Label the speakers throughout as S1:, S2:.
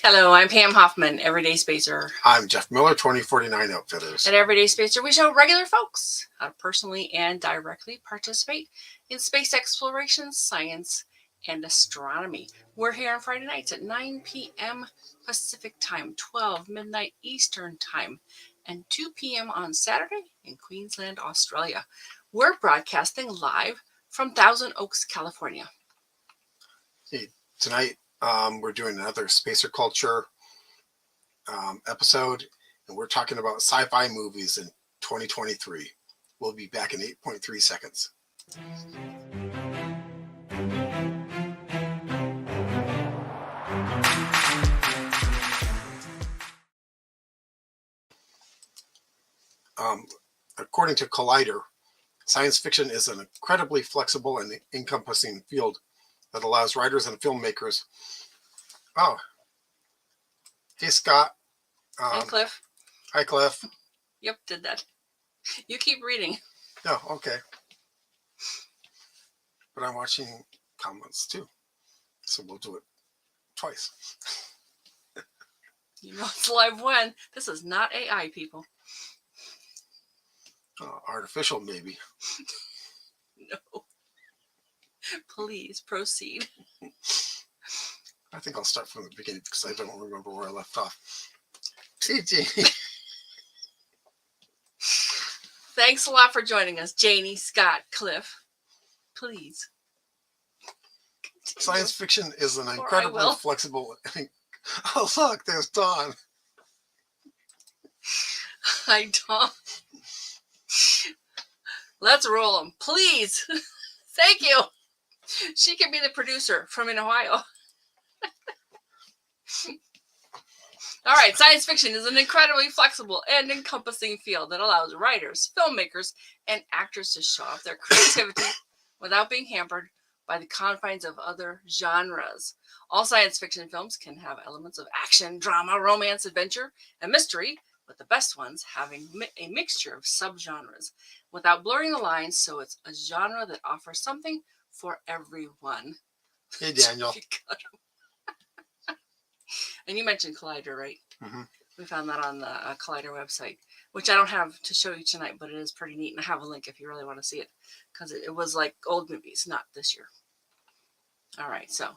S1: Hello, I'm Pam Hoffman, Everyday Spacer.
S2: I'm Jeff Miller, 2049 Outfitters.
S1: At Everyday Spacer, we show regular folks how to personally and directly participate in space exploration, science, and astronomy. We're here on Friday nights at 9 p.m. Pacific Time, 12 midnight Eastern Time, and 2 p.m. on Saturday in Queensland, Australia. We're broadcasting live from Thousand Oaks, California.
S2: Hey, tonight, we're doing another Spacer Culture episode, and we're talking about sci-fi movies in 2023. We'll be back in 8.3 seconds. According to Collider, science fiction is an incredibly flexible and encompassing field that allows writers and filmmakers. Oh, hey Scott.
S1: Hey Cliff.
S2: Hi Cliff.
S1: Yep, did that. You keep reading.
S2: Oh, okay. But I'm watching comments too, so we'll do it twice.
S1: You know it's live when. This is not AI, people.
S2: Artificial, maybe.
S1: No. Please proceed.
S2: I think I'll start from the beginning because I don't remember where I left off. See, Janie.
S1: Thanks a lot for joining us, Janie, Scott, Cliff. Please.
S2: Science fiction is an incredibly flexible. Oh, look, there's Dawn.
S1: Hi, Dawn. Let's roll them, please. Thank you. She can be the producer from in Ohio. All right, science fiction is an incredibly flexible and encompassing field that allows writers, filmmakers, and actors to show off their creativity without being hampered by the confines of other genres. All science fiction films can have elements of action, drama, romance, adventure, and mystery, with the best ones having a mixture of subgenres without blurring the lines, so it's a genre that offers something for everyone.
S2: Hey, Daniel.
S1: And you mentioned Collider, right?
S2: Mm-hmm.
S1: We found that on the Collider website, which I don't have to show you tonight, but it is pretty neat. And I have a link if you really want to see it, because it was like old movies, not this year. All right, so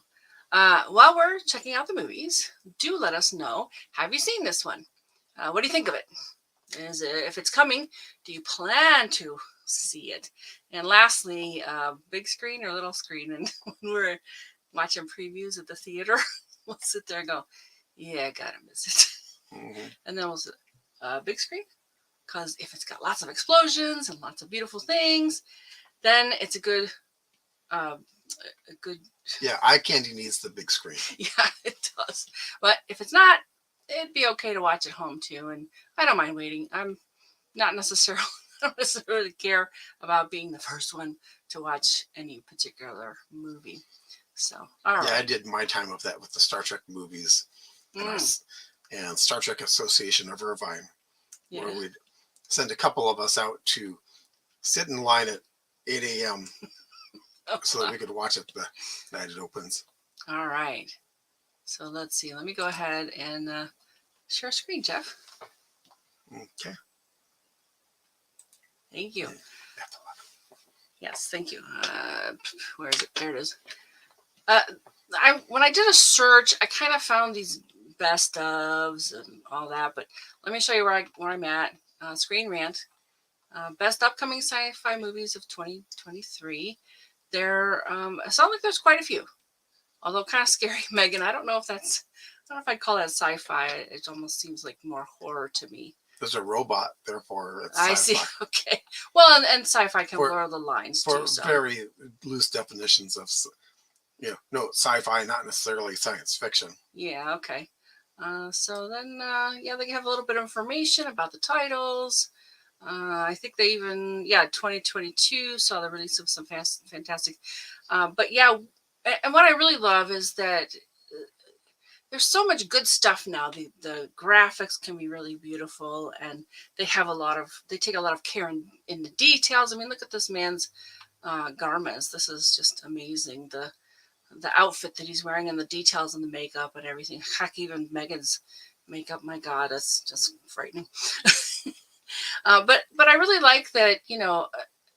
S1: while we're checking out the movies, do let us know, have you seen this one? What do you think of it? If it's coming, do you plan to see it? And lastly, big screen or little screen? And when we're watching previews at the theater, we'll sit there and go, yeah, I gotta miss it.
S2: Mm-hmm.
S1: And then we'll sit, big screen? Because if it's got lots of explosions and lots of beautiful things, then it's a good...
S2: Yeah, eye candy needs the big screen.
S1: Yeah, it does. But if it's not, it'd be okay to watch at home too. And I don't mind waiting. I'm not necessarily... I don't necessarily care about being the first one to watch any particular movie. So, all right.
S2: Yeah, I did my time of that with the Star Trek movies and Star Trek Association of Irvine, where we'd send a couple of us out to sit in line at 8 a.m. so that we could watch it the night it opens.
S1: All right. So let's see. Let me go ahead and share a screen, Jeff.
S2: Okay.
S1: Thank you. Yes, thank you. Where is it? There it is. When I did a search, I kind of found these best ofs and all that, but let me show you where I'm at. Screen Rant. Best upcoming sci-fi movies of 2023. There sound like there's quite a few, although kind of scary. Megan, I don't know if I'd call that sci-fi. It almost seems like more horror to me.
S2: There's a robot, therefore it's
S1: I see. Okay. Well, and sci-fi can blur the lines too.
S2: For very loose definitions of, no, sci-fi, not necessarily science fiction.
S1: Yeah. Okay. So then, they have a little bit of information about the titles. I think they even, 2022 saw the release of some fantastic. But yeah, and what I really love is that there's so much good stuff now. The graphics can be really beautiful, and they take a lot of care in the details. I mean, look at this man's garments. This is just amazing. the outfit that he's wearing and the details and the makeup and everything. Heck, even Megan's makeup, my God, that's just frightening. But I really like that, you know,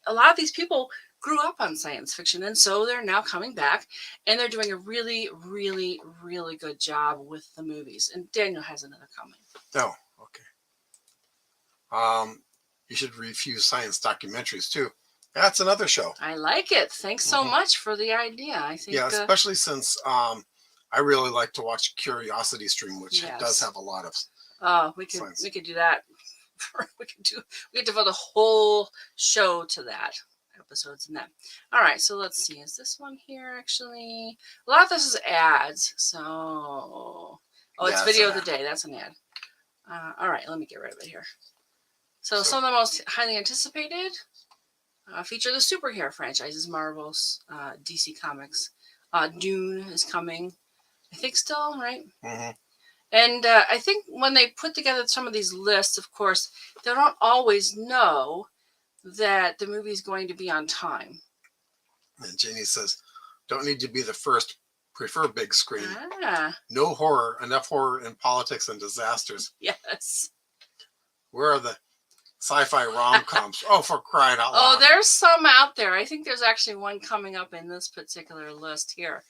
S1: a lot of these people grew up on science fiction, and so they're now coming back, and they're doing a really, really, really good job with the movies. And Daniel has another comment.
S2: Oh, okay. You should review science documentaries too. That's another show.
S1: I like it. Thanks so much for the idea. I think,
S2: yeah, especially since I really like to watch Curiosity Stream, which does have a lot of.
S1: We could do that. we could devote the whole show to that, episodes and that. All right, so let's see. Is this one here actually? A lot of this is ads. So, it's video of the day. That's an ad. All right, let me get rid of it here. So some of the most highly anticipated feature the superhero franchises: Marvel's, DC Comics. Dune is coming, I think, still, right? And I think when they put together some of these lists, of course, they don't always know that the movie is going to be on time.
S2: And Janie says, don't need to be the first, prefer big screen. No horror, enough horror in politics and disasters.
S1: Yes.
S2: Where are the sci-fi rom-coms? Oh, for crying out loud.
S1: Oh, there's some out there. I think there's actually one coming up in this particular list here.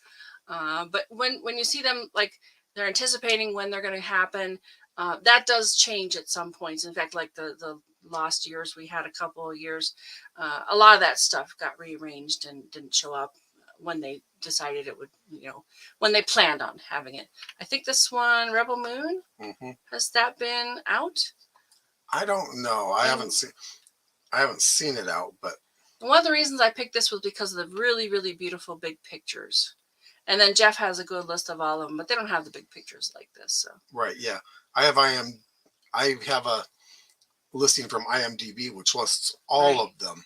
S1: But when you see them, like, they're anticipating when they're going to happen, that does change at some points. In fact, like the last years, we had a couple of years, a lot of that stuff got rearranged and didn't show up when they decided it would, you know, when they planned on having it. I think this one, Rebel Moon, has that been out?
S2: I don't know. I haven't seen it out, but
S1: one of the reasons I picked this was because of the really, really beautiful big pictures. And then Jeff has a good list of all of them, but they don't have the big pictures like this. So.
S2: Right, yeah. I have a listing from IMDb which lists all of them,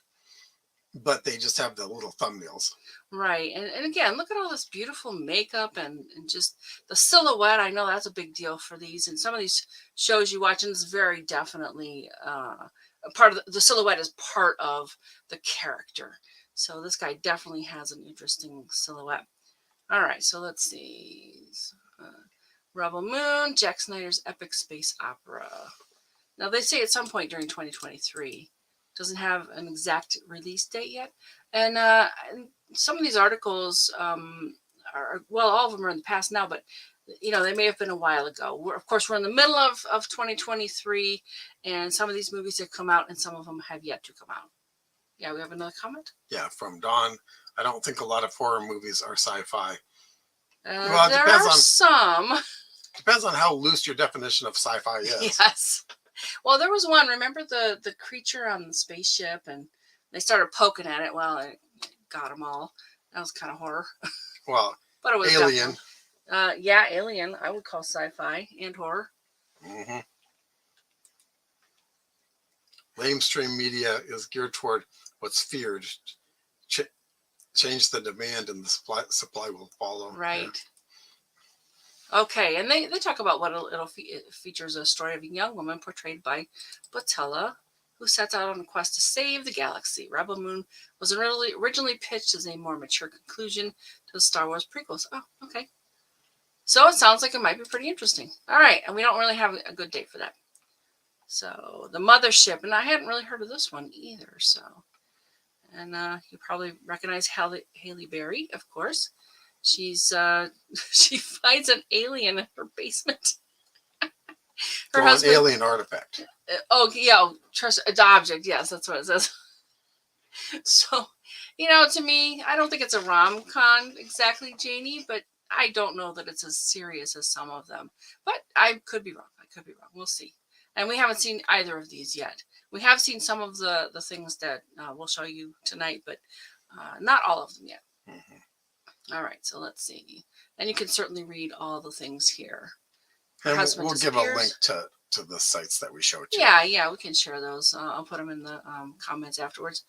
S2: but they just have the little thumbnails.
S1: Right. And again, look at all this beautiful makeup and just the silhouette. I know that's a big deal for these. And some of these shows you watch, and it's very definitely a part of the silhouette is part of the character. So this guy definitely has an interesting silhouette. All right, so let's see. Rebel Moon, Jack Snyder's epic space opera. Now, they say at some point during 2023. Doesn't have an exact release date yet. And some of these articles are, well, all of them are in the past now, but, you know, they may have been a while ago. Of course, we're in the middle of 2023, and some of these movies have come out, and some of them have yet to come out. Yeah, we have another comment?
S2: Yeah, from Dawn. I don't think a lot of horror movies are sci-fi.
S1: Well, there are some.
S2: Depends on how loose your definition of sci-fi is.
S1: Yes. Well, there was one. Remember the creature on the spaceship, and they started poking at it. Well, it got them all. That was kind of horror.
S2: Well,
S1: but it was
S2: Alien.
S1: Yeah, Alien. I would call sci-fi and horror.
S2: Mainstream media is geared toward what's feared. Change the demand and the supply will follow.
S1: Right. Yeah. Okay, and they talk about what it features a story of a young woman portrayed by Botella, who sets out on a quest to save the galaxy. Rebel Moon was originally pitched as a more mature conclusion to the Star Wars prequels. Oh, okay. So it sounds like it might be pretty interesting. All right, and we don't really have a good date for that. So the Mothership, and I hadn't really heard of this one either, so... And you probably recognize Halle Berry, of course. She's she finds an alien in her basement.
S2: Her husband, an alien artifact.
S1: Oh yeah, trust an object. Yes, that's what it says. So, you know, to me, I don't think it's a rom-com exactly, Janie, but I don't know that it's as serious as some of them. But I could be wrong. We'll see. And we haven't seen either of these yet. We have seen some of the things that we'll show you tonight, but not all of them yet. All right, so let's see. And you can certainly read all the things here.
S2: And we'll give a link to the sites that we showed you.
S1: Yeah, we can share those. I'll put them in the comments afterwards.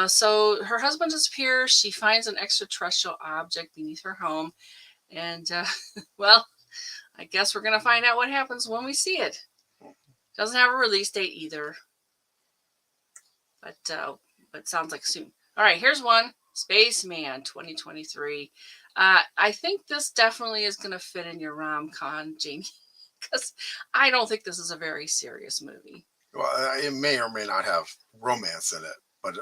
S1: So her husband disappears. She finds an extraterrestrial object beneath her home. And, well, I guess we're going to find out what happens when we see it. Doesn't have a release date either. But sounds like soon. All right, here's one. Spaceman 2023. I think this definitely is going to fit in your rom-com, Jamie, because I don't think this is a very serious movie.
S2: Well, it may or may not have romance in it, but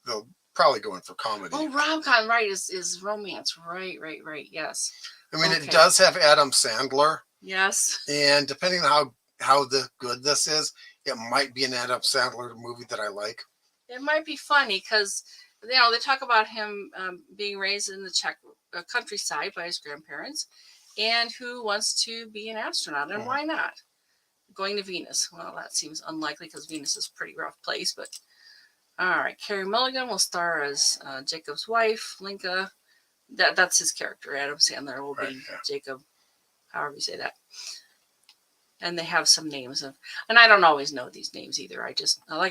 S2: they'll probably go in for comedy.
S1: Oh, rom-com, right, is romance. Right. Yes.
S2: I mean,
S1: Okay.
S2: it does have Adam Sandler.
S1: Yes.
S2: And depending on how good this is, it might be an Adam Sandler movie that I like.
S1: It might be funny because, you know, they talk about him being raised in the Czech countryside by his grandparents and who wants to be an astronaut. And why not? Going to Venus. Well, that seems unlikely because Venus is a pretty rough place. But all right. Carey Mulligan will star as Jacob's wife, Linka. That's his character. Adam Sandler will be Jacob, however you say that. And they have some names and I don't always know these names either. I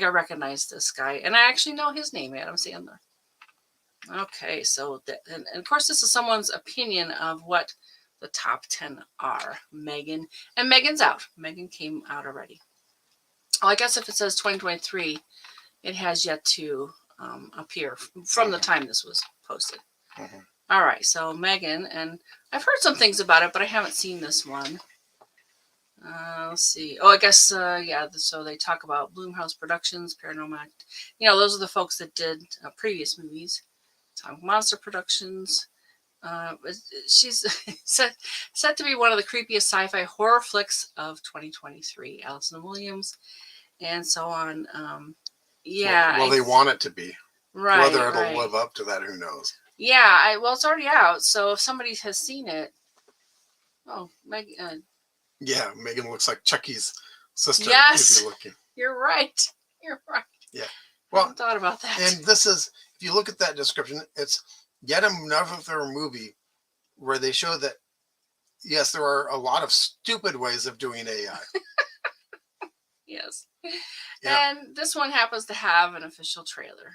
S1: recognize this guy, and I actually know his name, Adam Sandler. Okay, so and of course this is someone's opinion of what the top 10 are. Megan, and Megan's out. Megan came out already. Well, I guess if it says 2023, it has yet to appear from the time this was posted. All right, so Megan, and I've heard some things about it, but I haven't seen this one. Let's see. Oh, I guess, yeah, so they talk about Blumhouse Productions, Paranormal Act. You know, those are the folks that did previous movies. Atomic Monster Productions. She's set to be one of the creepiest sci-fi horror flicks of 2023. Allison Williams, and so on. Yeah.
S2: Well, they want it to be.
S1: Right.
S2: Whether it'll live up to that, who knows?
S1: Yeah. Well, it's already out, so if somebody has seen it,
S2: yeah, Megan looks like Chucky's sister.
S1: Yes,
S2: if you're looking.
S1: You're right.
S2: Yeah. Well,
S1: I hadn't thought about that.
S2: And this is, if you look at that description, it's yet another movie where they show that, yes, there are a lot of stupid ways of doing AI.
S1: Yes. Yeah. And this one happens to have an official trailer.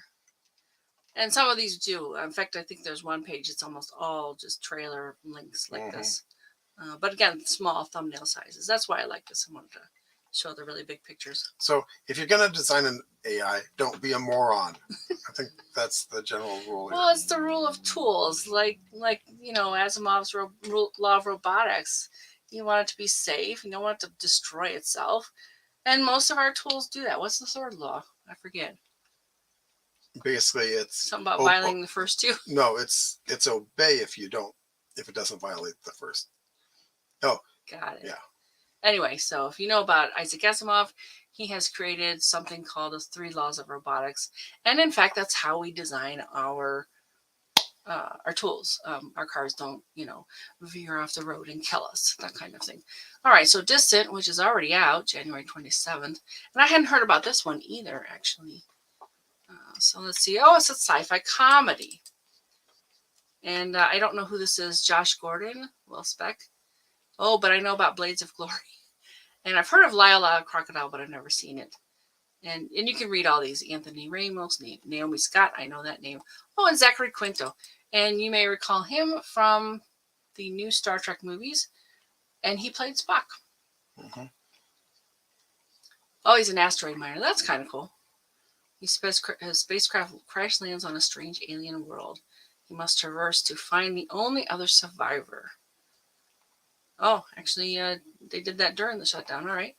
S1: And some of these do. In fact, I think there's one page, it's almost all just trailer links like this. But again, small thumbnail sizes. That's why I like this. I wanted to show the really big pictures.
S2: So if you're going to design an AI, don't be a moron. I think that's the general rule.
S1: Well, it's the rule of tools. Like you know, Asimov's law of robotics. You want it to be safe. You don't want it to destroy itself. And most of our tools do that. What's the third law? I forget.
S2: Basically, it's
S1: something about violating the first two.
S2: No, it's obey if it doesn't violate the first. Oh,
S1: got it.
S2: Yeah.
S1: Anyway, so if you know about Isaac Asimov, he has created something called the 3 laws of robotics, and in fact, that's how we design our tools. Our cars don't, you know, veer off the road and kill us, that kind of thing. All right, so Distant, which is already out, January 27th, and I hadn't heard about this one either, actually. So let's see. Oh, it's a sci-fi comedy. And I don't know who this is. Josh Gordon, Will Speck. Oh, but I know about Blades of Glory. And I've heard of Lila Crocodile, but I've never seen it. And you can read all these. Anthony Ramos, Naomi Scott. I know that name. Oh, and Zachary Quinto. And you may recall him from the new Star Trek movies. And he played Spock. Oh, he's an asteroid miner. That's kind of cool. His spacecraft crash lands on a strange alien world. He must traverse to find the only other survivor. Oh, actually, they did that during the shutdown. All right.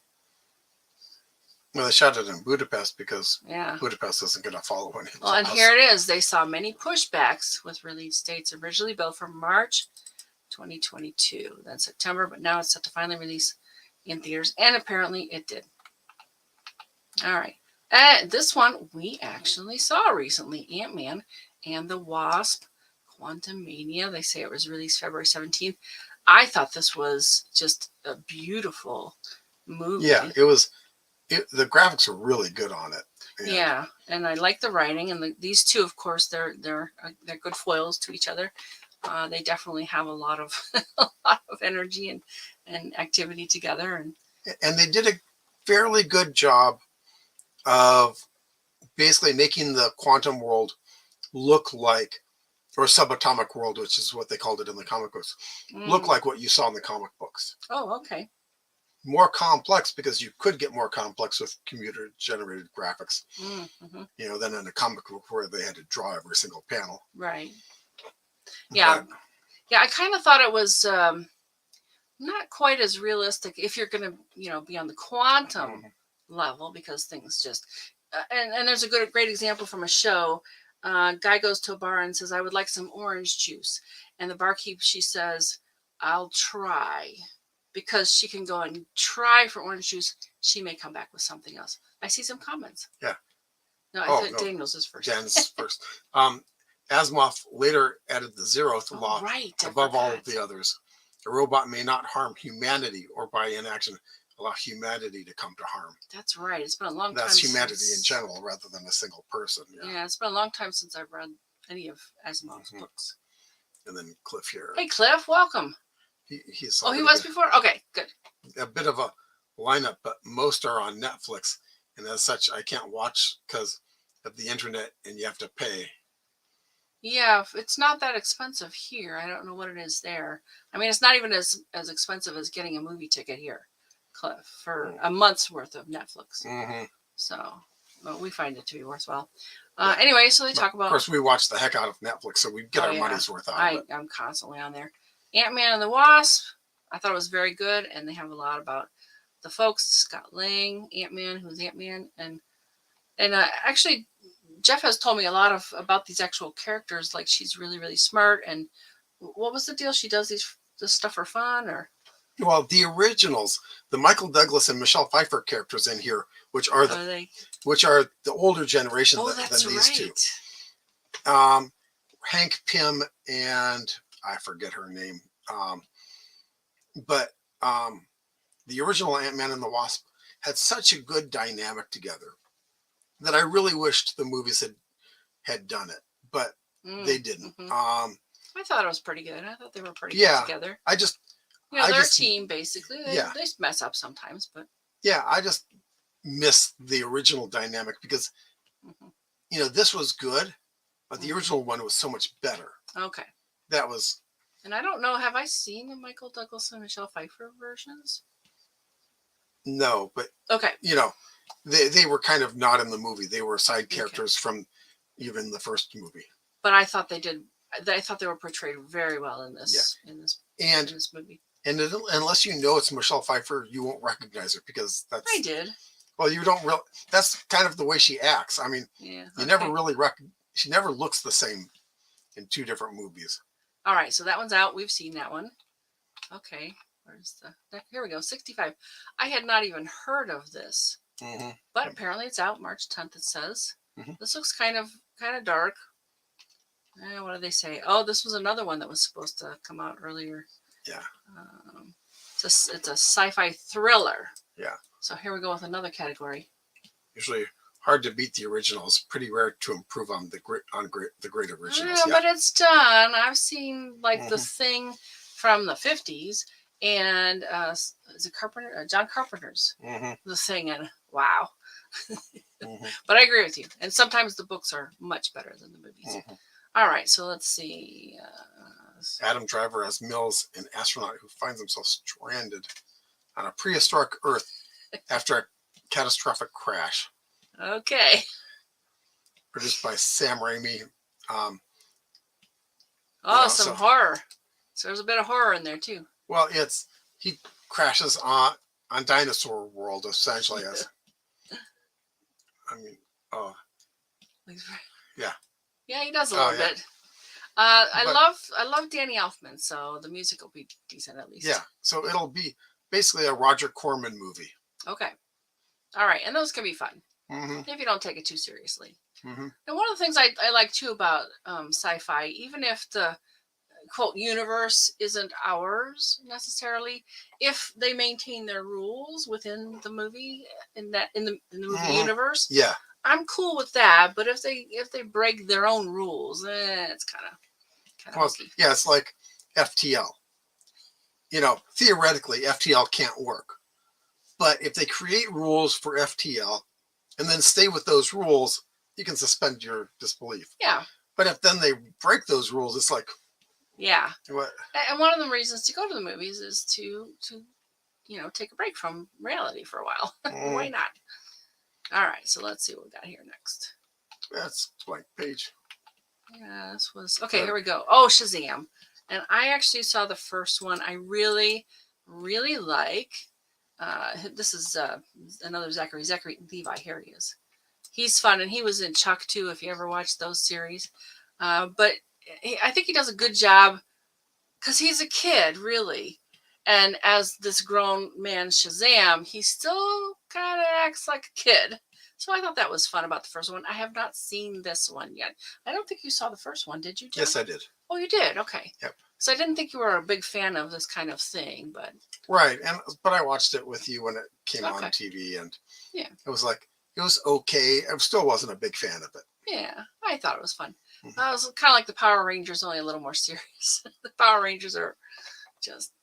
S2: Well, they shot it in Budapest because Budapest isn't going to follow any.
S1: Well, and here it is. They saw many pushbacks with release dates originally built for March 2022, then September, but now it's set to finally release in theaters, and apparently it did. All right. This one we actually saw recently, Ant-Man and the Wasp, Quantumania. They say it was released February 17th. I thought this was just a beautiful movie.
S2: Yeah, it was. The graphics were really good on it.
S1: Yeah, and I like the writing. And these two, of course, they're good foils to each other. They definitely have a lot of energy and activity together.
S2: And they did a fairly good job of basically making the quantum world look like, or subatomic world, which is what they called it in the comic books, look like what you saw in the comic books.
S1: Oh, okay.
S2: More complex, because you could get more complex with computer generated graphics, you know, than in a comic book where they had to draw every single panel.
S1: Right. Yeah. Yeah, I kind of thought it was not quite as realistic if you're going to, be on the quantum level, because things just, and there's a great example from a show. Guy goes to a bar and says, "I would like some orange juice." And the barkeep, she says, "I'll try," because she can go and try for orange juice. She may come back with something else. I see some comments.
S2: Yeah.
S1: No, I thought Daniel's is first.
S2: Dan's first. Asimov later added the zeroth law above all of the others. A robot may not harm humanity or by inaction allow humanity to come to harm.
S1: That's right. It's been a long time.
S2: That's humanity in general rather than a single person.
S1: Yeah, it's been a long time since I've read any of Asimov's books.
S2: And then Cliff here.
S1: Hey, Cliff, welcome.
S2: He's
S1: he was before? Okay, good.
S2: A bit of a lineup, but most are on Netflix. And as such, I can't watch because of the internet and you have to pay.
S1: Yeah, it's not that expensive here. I don't know what it is there. I mean, it's not even as expensive as getting a movie ticket here, Cliff, for a month's worth of Netflix. So, well, we find it to be worthwhile. Anyway, so they talk about...
S2: Of course, we watch the heck out of Netflix, so we get our money's worth out of it.
S1: I'm constantly on there. Ant-Man and the Wasp, I thought it was very good, and they have a lot about the folks, Scott Lang, Ant-Man, who's Ant-Man, and actually... Jeff has told me a lot about these actual characters. Like, she's really, really smart. And what was the deal? She does this stuff for fun, or?
S2: Well, the originals, the Michael Douglas and Michelle Pfeiffer characters in here, which are the older generation than these two. Hank Pym and I forget her name. But the original Ant-Man and the Wasp had such a good dynamic together that I really wished the movies had done it, but they didn't.
S1: I thought it was pretty good. I thought they were pretty good together. They're a team, basically. They mess up sometimes, but...
S2: Yeah, I just miss the original dynamic because, this was good, but the original one was so much better.
S1: Okay.
S2: That was...
S1: And I don't know, have I seen the Michael Douglas and Michelle Pfeiffer versions?
S2: No, but...
S1: Okay.
S2: They were kind of not in the movie. They were side characters from even the first movie.
S1: But I thought they did. I thought they were portrayed very well in this movie.
S2: And unless you know it's Michelle Pfeiffer, you won't recognize her because that's.
S1: I did.
S2: Well, you don't really. That's kind of the way she acts. I mean, you never really she never looks the same in two different movies.
S1: All right, so that one's out. We've seen that one. Okay, here we go. 65. I had not even heard of this. But apparently it's out March 10th. It says this looks kind of dark. What did they say? Oh, this was another one that was supposed to come out earlier.
S2: Yeah.
S1: It's a sci-fi thriller.
S2: Yeah.
S1: So here we go with another category.
S2: Usually hard to beat the originals. Pretty rare to improve on the great originals.
S1: Yeah, but it's done. I've seen The Thing from the 50s. And is it Carpenter? John Carpenter's The Thing, and wow. But I agree with you. And sometimes the books are much better than the movies. All right, so let's see.
S2: Adam Driver as Mills, an astronaut who finds himself stranded on a prehistoric Earth after a catastrophic crash.
S1: Okay.
S2: Produced by Sam Raimi.
S1: Some horror. So there's a bit of horror in there too.
S2: Well, he crashes on Dinosaur World essentially as.
S1: Yeah, he does a little bit. I love Danny Elfman, so the music will be decent at least.
S2: Yeah, so it'll be basically a Roger Corman movie.
S1: Okay, all right, and those can be fun if you don't take it too seriously. And one of the things I like too about sci-fi, even if the quote universe isn't ours necessarily, if they maintain their rules within the movie in the movie universe, I'm cool with that. But if they break their own rules, it's kind of hokey.
S2: Yeah, it's like FTL. Theoretically FTL can't work, but if they create rules for FTL and then stay with those rules, you can suspend your disbelief.
S1: Yeah.
S2: But if then they break those rules, it's like.
S1: Yeah.
S2: What?
S1: And one of the reasons to go to the movies is to take a break from reality for a while. Why not? All right, so let's see what we got here next.
S2: That's blank page.
S1: Yeah, this was okay. Here we go. Oh, Shazam! And I actually saw the first one. I really, really like. This is another Zachary Levi. Here he is. He's fun, and he was in Chuck too. If you ever watched those series, but I think he does a good job because he's a kid, really. And as this grown man Shazam, he still kind of acts like a kid. So I thought that was fun about the first one. I have not seen this one yet. I don't think you saw the first one, did you, Jeff?
S2: Yes, I did.
S1: Oh, you did? Okay.
S2: Yep.
S1: So I didn't think you were a big fan of this kind of thing, but...
S2: Right, but I watched it with you when it came on
S1: Okay.
S2: TV, and
S1: Yeah,
S2: it was like, it was okay. I still wasn't a big fan of it.
S1: yeah, I thought it was fun.
S2: Mhm.
S1: It was kind of like the Power Rangers, only a little more serious. The Power Rangers are just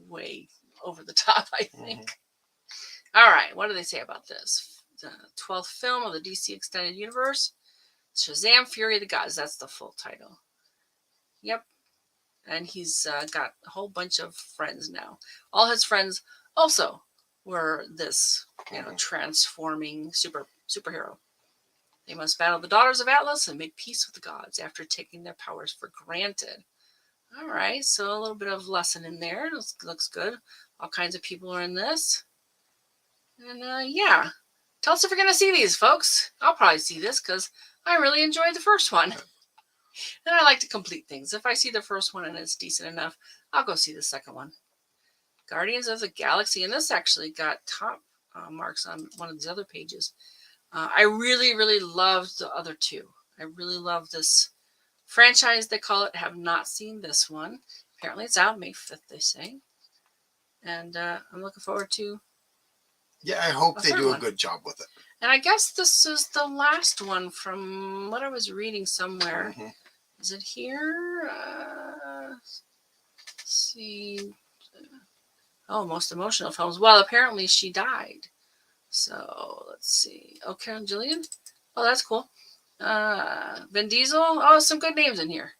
S1: way over the top, I think. All right, what do they say about this? The 12th film of the DC Extended Universe, Shazam! Fury of the Gods. That's the full title. Yep. And he's got a whole bunch of friends now. All his friends also were this, transforming superhero. They must battle the daughters of Atlas and make peace with the gods after taking their powers for granted. All right, so a little bit of lesson in there. Looks good. All kinds of people are in this. And yeah, tell us if you're going to see these, folks. I'll probably see this because I really enjoyed the first one. And I like to complete things. If I see the first one and it's decent enough, I'll go see the second one. Guardians of the Galaxy. And this actually got top marks on one of the other pages. I really, really loved the other two. I really love this franchise, they call it. Have not seen this one. Apparently it's out May 5th, they say. And I'm looking forward to...
S2: Yeah, I hope they do a good job with it.
S1: And I guess this is the last one from what I was reading somewhere. Is it here? Let's see. Oh, most emotional films. Well, apparently she died. So let's see. Oh, Karen Gillian. Oh, that's cool. Vin Diesel. Oh, some good names in here.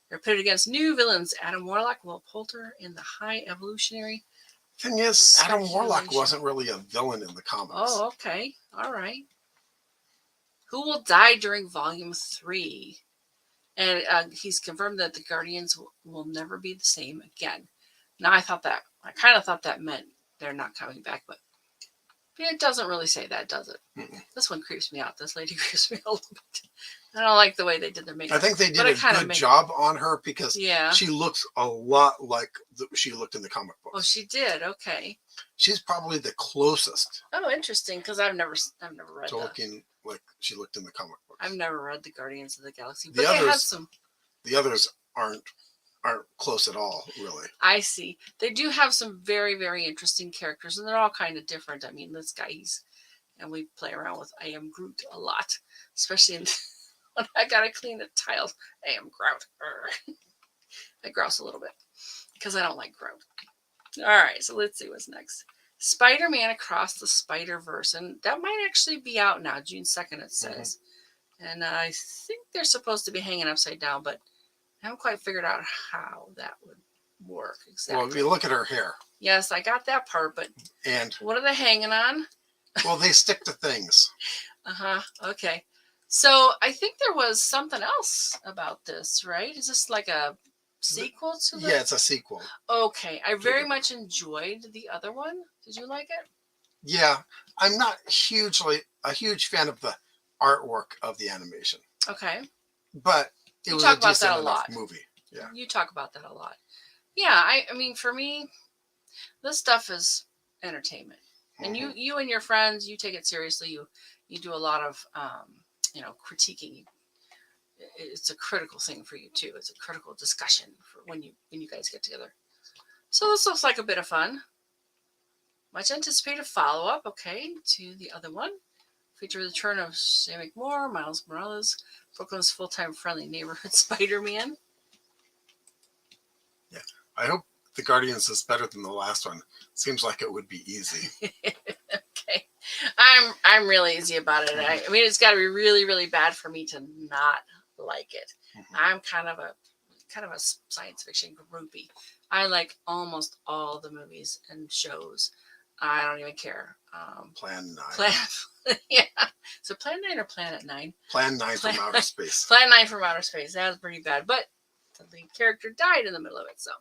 S1: They're pitted against new villains: Adam Warlock, Will Poulter in the High Evolutionary.
S2: Thing is, Adam Warlock wasn't really a villain in the comics.
S1: Oh, okay. All right. Who will die during Volume 3? And he's confirmed that the Guardians will never be the same again. Now, I kind of thought that meant they're not coming back, but it doesn't really say that, does it? This one creeps me out. This lady creeps me a little bit. I don't like the way they did their makeup.
S2: I think they did a good job on her because she looks a lot like she looked in the comic books.
S1: Oh, she did. Okay.
S2: She's probably the closest.
S1: Oh, interesting. Because I've never read
S2: to looking like she looked in the comic books.
S1: I've never read the Guardians of the Galaxy, but they had some.
S2: The others aren't close at all, really.
S1: I see. They do have some very, very interesting characters, and they're all kind of different. I mean, this guy, and we play around with I Am Groot a lot, especially when I gotta clean the tiles. I am Grout. I grouse a little bit because I don't like Grout. All right, so let's see what's next. Spider-Man Across the Spider-Verse, and that might actually be out now, June 2nd, it says. And I think they're supposed to be hanging upside down, but I haven't quite figured out how that would work exactly.
S2: Well, if you look at her hair.
S1: Yes, I got that part, but what are they hanging on?
S2: Well, they stick to things.
S1: Okay. So I think there was something else about this, right? Is this like a sequel to the...
S2: Yeah, it's a sequel.
S1: Okay. I very much enjoyed the other one. Did you like it?
S2: Yeah. I'm not a huge fan of the artwork of the animation.
S1: Okay.
S2: But it was a decent enough movie. Yeah.
S1: You talk about that a lot. Yeah, I mean, for me, this stuff is entertainment. And you and your friends, you take it seriously. You do a lot of critiquing. It's a critical thing for you too. It's a critical discussion for when you guys get together. So this looks like a bit of fun. Much anticipated follow-up, okay, to the other one. Feature the return of Sam McMore, Miles Morales, Brooklyn's full-time friendly neighborhood Spider-Man.
S2: Yeah, I hope the Guardians is better than the last one. Seems like it would be easy.
S1: Okay, I'm really easy about it. I mean, it's got to be really, really bad for me to not like it. I'm kind of a science fiction groupie. I like almost all the movies and shows. I don't even care.
S2: Plan 9.
S1: Yeah. So Plan 9 or Planet 9?
S2: Plan 9 from outer space.
S1: Plan 9 from outer space. That was pretty bad, but the lead character died in the middle of it, so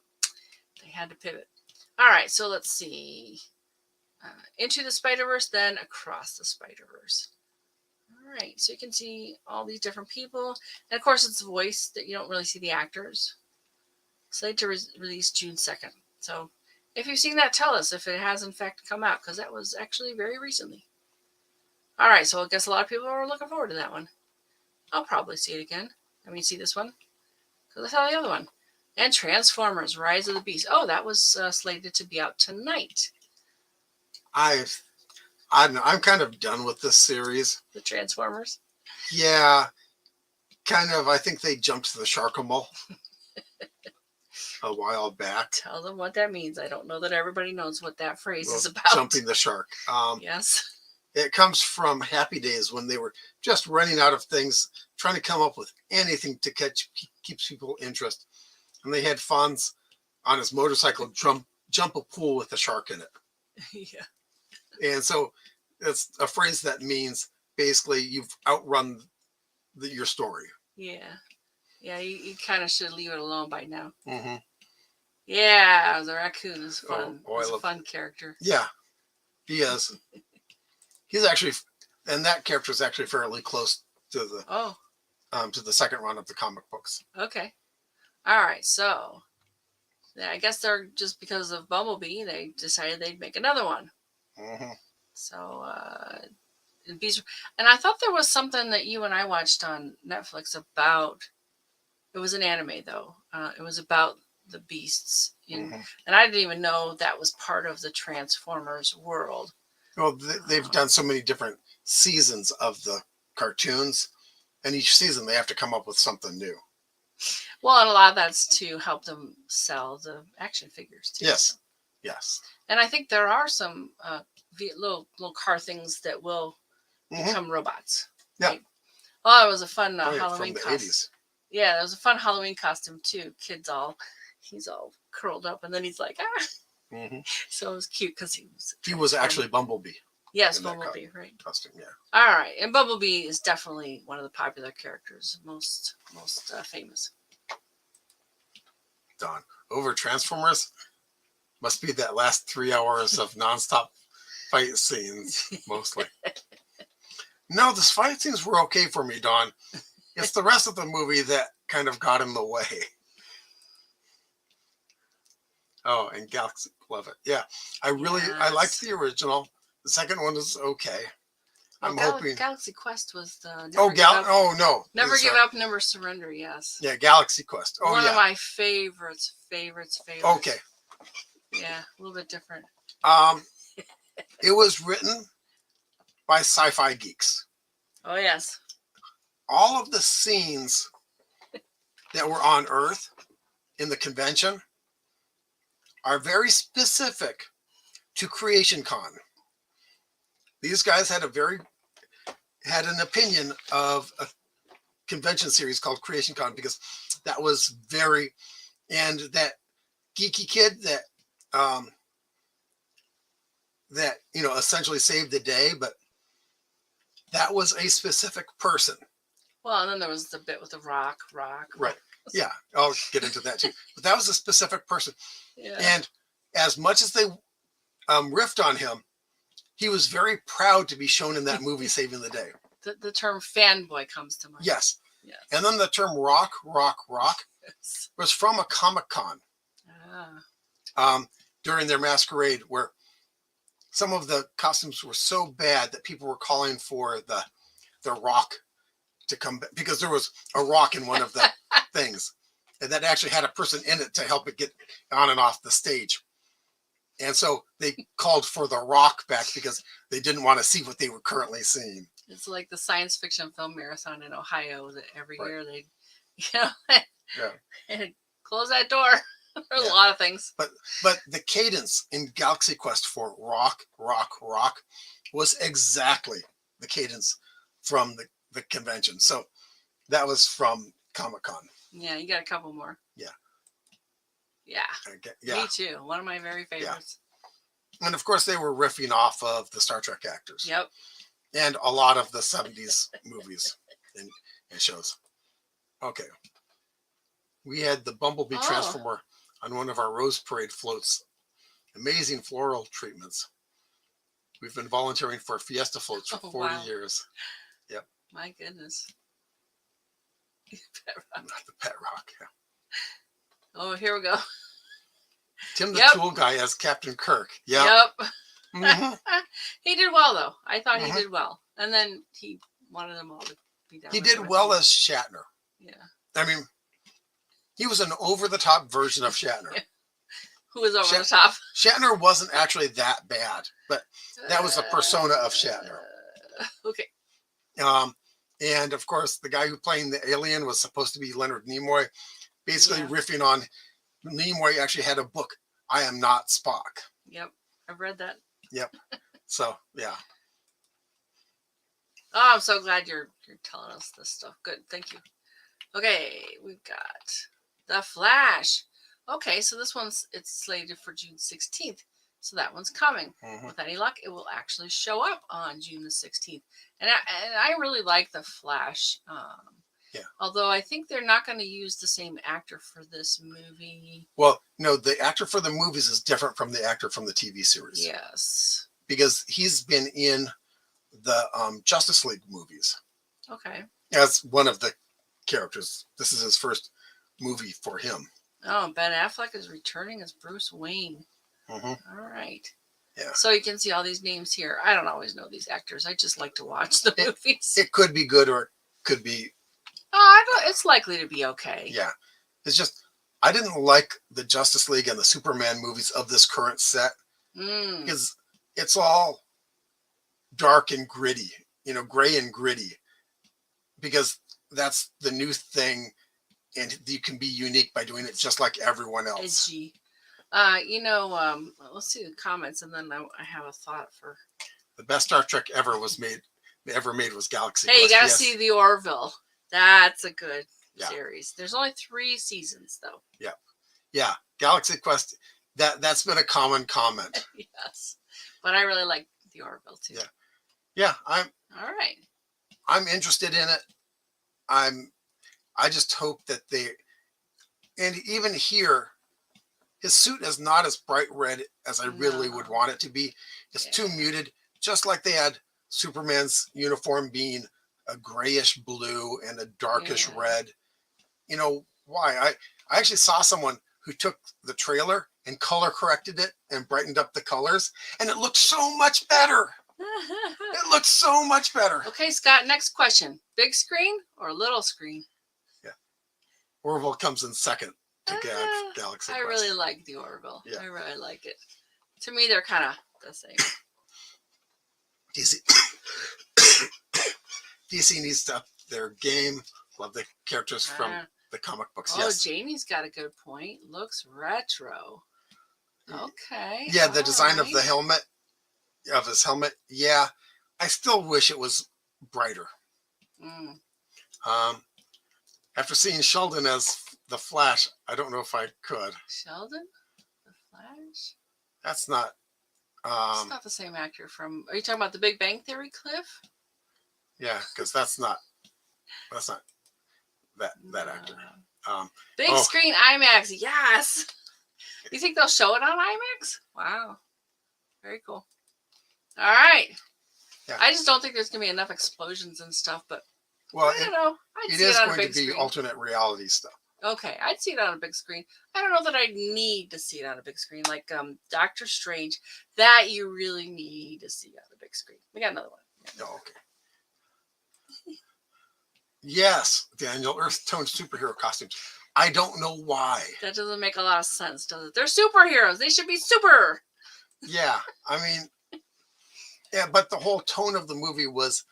S1: they had to pivot. All right, so let's see. Into the Spider-Verse, then Across the Spider-Verse. All right, so you can see all these different people. And of course, it's voice that you don't really see the actors. Slated to release June 2nd. So if you've seen that, tell us if it has in fact come out, because that was actually very recently. All right, so I guess a lot of people are looking forward to that one. I'll probably see it again. I mean, see this one, because I saw the other one. And Transformers: Rise of the Beast. Oh, that was slated to be out tonight.
S2: I'm kind of done with this series.
S1: The Transformers.
S2: Yeah, kind of. I think they jumped the shark-a-mole a while back.
S1: Tell them what that means. I don't know that everybody knows what that phrase is about.
S2: Jumping the shark.
S1: Yes.
S2: It comes from Happy Days when they were just running out of things, trying to come up with anything to keep people interested. And they had Fonz on his motorcycle jump a pool with a shark in it.
S1: Yeah.
S2: And so it's a phrase that means basically you've outrun your story.
S1: Yeah. Yeah, you kind of should leave it alone by now.
S2: Mm-hmm.
S1: Yeah, the raccoon is fun.
S2: He's
S1: a fun character.
S2: Yeah, he is. He's actually, and that character is actually fairly close to the second run of the comic books.
S1: Okay. All right, so yeah, I guess they're just because of Bumblebee, they decided they'd make another one.
S2: Mm-hmm.
S1: So, and I thought there was something that you and I watched on Netflix about. It was an anime though. It was about the beasts, and I didn't even know that was part of the Transformers world.
S2: Well, they've done so many different seasons of the cartoons, and each season they have to come up with something new.
S1: Well, and a lot of that's to help them sell the action figures too.
S2: Yes, yes.
S1: And I think there are some little car things that will become robots.
S2: Yeah.
S1: Right? Oh, it was a fun Halloween
S2: from the
S1: costume.
S2: 80s.
S1: Yeah, it was a fun Halloween costume too. He's all curled up, and then he's like, ah.
S2: Mm-hmm.
S1: So it was cute because
S2: he was actually Bumblebee.
S1: Yes, Bumblebee, right?
S2: Costume, yeah.
S1: All right, and Bumblebee is definitely one of the popular characters, most famous.
S2: Don, over Transformers must be that last 3 hours of nonstop fight scenes, mostly. No, the fight scenes were okay for me, Don. It's the rest of the movie that kind of got in the way. Oh, and Galaxy, love it. Yeah, I liked the original. The second one is okay.
S1: Well,
S2: I'm hoping
S1: Galaxy Quest was the
S2: Never
S1: Give Up, Never Surrender. Yes.
S2: Yeah, Galaxy Quest. Oh,
S1: one of my favorites.
S2: Okay.
S1: Yeah, a little bit different.
S2: It was written by sci-fi geeks.
S1: Oh yes.
S2: All of the scenes that were on Earth in the convention are very specific to Creation Con. These guys had an opinion of a convention series called Creation Con because that was and that geeky kid that essentially saved the day, but that was a specific person.
S1: Well, and then there was the bit with the rock.
S2: Right. Yeah, I'll get into that too. But that was a specific person.
S1: Yeah.
S2: And as much as they riffed on him, he was very proud to be shown in that movie saving the day.
S1: The term fanboy comes to mind.
S2: Yes.
S1: Yes.
S2: And then the term rock was from a Comic-Con. During their masquerade, where some of the costumes were so bad that people were calling for the rock to come back because there was a rock in one of the things, and that actually had a person in it to help it get on and off the stage. And so they called for the rock back because they didn't want to see what they were currently seeing.
S1: It's like the science fiction film marathon in Ohio that every year they, and close that door. There's a lot of things.
S2: But the cadence in Galaxy Quest for rock was exactly the cadence from the convention. So that was from Comic-Con.
S1: Yeah, you got a couple more.
S2: Yeah.
S1: Yeah. Me too. One of my very favorites.
S2: Yeah. And of course they were riffing off of the Star Trek actors.
S1: Yep.
S2: And a lot of the 70s movies and shows. Okay. We had the Bumblebee
S1: Oh.
S2: Transformer on one of our Rose Parade floats. Amazing floral treatments. We've been volunteering for Fiesta floats for 40
S1: wow.
S2: years. Yep.
S1: My goodness.
S2: Not the pet rock. Yeah.
S1: Oh, here we go.
S2: Tim the
S1: Yep.
S2: Tool Guy as Captain Kirk. Yep.
S1: Yep.
S2: Mhm.
S1: He did well, though. I thought he
S2: Mhm.
S1: did well. And then he wanted them all to be down.
S2: He
S1: with
S2: did
S1: everything.
S2: well as Shatner.
S1: Yeah.
S2: I mean, he was an over-the-top version of Shatner.
S1: Who was over the top?
S2: Shatner wasn't actually that bad, but that was the persona of Shatner.
S1: Okay.
S2: And of course, the guy who played the alien was supposed to be Leonard Nimoy, basically
S1: Yeah.
S2: riffing on Nimoy. Actually had a book, I Am Not Spock.
S1: Yep, I've read that.
S2: Yep. So yeah.
S1: Oh, I'm so glad you're telling us this stuff. Good, thank you. Okay, we've got The Flash. Okay, so this it's slated for June 16th. So that one's coming.
S2: Mhm.
S1: With any luck, it will actually show up on June the 16th. And I really like The Flash.
S2: Yeah.
S1: Although I think they're not going to use the same actor for this movie.
S2: Well, no, the actor for the movies is different from the actor from the TV series.
S1: Yes.
S2: Because he's been in the Justice League movies.
S1: Okay.
S2: As one of the characters. This is his first movie for him.
S1: Oh, Ben Affleck is returning as Bruce Wayne.
S2: Mm-hmm.
S1: All right.
S2: Yeah.
S1: So you can see all these names here. I don't always know these actors. I just like to watch the movies.
S2: It could be good or it could be.
S1: It's likely to be okay.
S2: Yeah. It's just, I didn't like the Justice League and the Superman movies of this current set. Because it's all dark and gritty, gray and gritty. Because that's the new thing. And you can be unique by doing it just like everyone else.
S1: Edgy. Let's see the comments, and then I have a thought for.
S2: The best Star Trek ever made was Galaxy
S1: Hey,
S2: Quest.
S1: you gotta see the Orville. That's a good series. There's only 3 seasons, though.
S2: Yeah, yeah. Galaxy Quest. That's been a common comment.
S1: Yes, but I really like the Orville too.
S2: Yeah.
S1: All right.
S2: I'm interested in it. I just hope that and even here, his suit is not as bright red as I really would want it to be. It's too muted, just like they had Superman's uniform being a grayish blue and a darkish red. Why? I actually saw someone who took the trailer and color corrected it and brightened up the colors, and it looked so much better. It looks so much better.
S1: Okay, Scott, next question. Big screen or little screen?
S2: Yeah. Orville comes in second to Galaxy Quest.
S1: I really like the Orville.
S2: Yeah.
S1: I really like it. To me, they're kind of the same.
S2: DC needs to up their game. Love the characters from the comic books.
S1: Oh,
S2: yes.
S1: Jamie's got a good point. Looks retro. Okay.
S2: Yeah, the design of the helmet, of his helmet. Yeah, I still wish it was brighter. After seeing Sheldon as the Flash, I don't know if I could.
S1: Sheldon? The Flash?
S2: That's not.
S1: It's not the same actor from. Are you talking about the Big Bang Theory, Cliff?
S2: Yeah, because that's not that actor.
S1: Big screen IMAX, yes. You think they'll show it on IMAX? Wow, very cool. All right.
S2: Yeah.
S1: I just don't think there's gonna be enough explosions and stuff, but
S2: well,
S1: I'd
S2: it
S1: see
S2: is
S1: it on a
S2: going
S1: big
S2: to be
S1: screen.
S2: alternate reality stuff.
S1: Okay, I'd see it on a big screen. I don't know that I need to see it on a big screen, like Doctor Strange. That you really need to see on a big screen. We got another one.
S2: Oh, okay. Yes, Daniel, Earth Tone superhero costumes. I don't know why.
S1: That doesn't make a lot of sense, does it? They're superheroes. They should be super.
S2: Yeah, I mean, but the whole tone of the movie was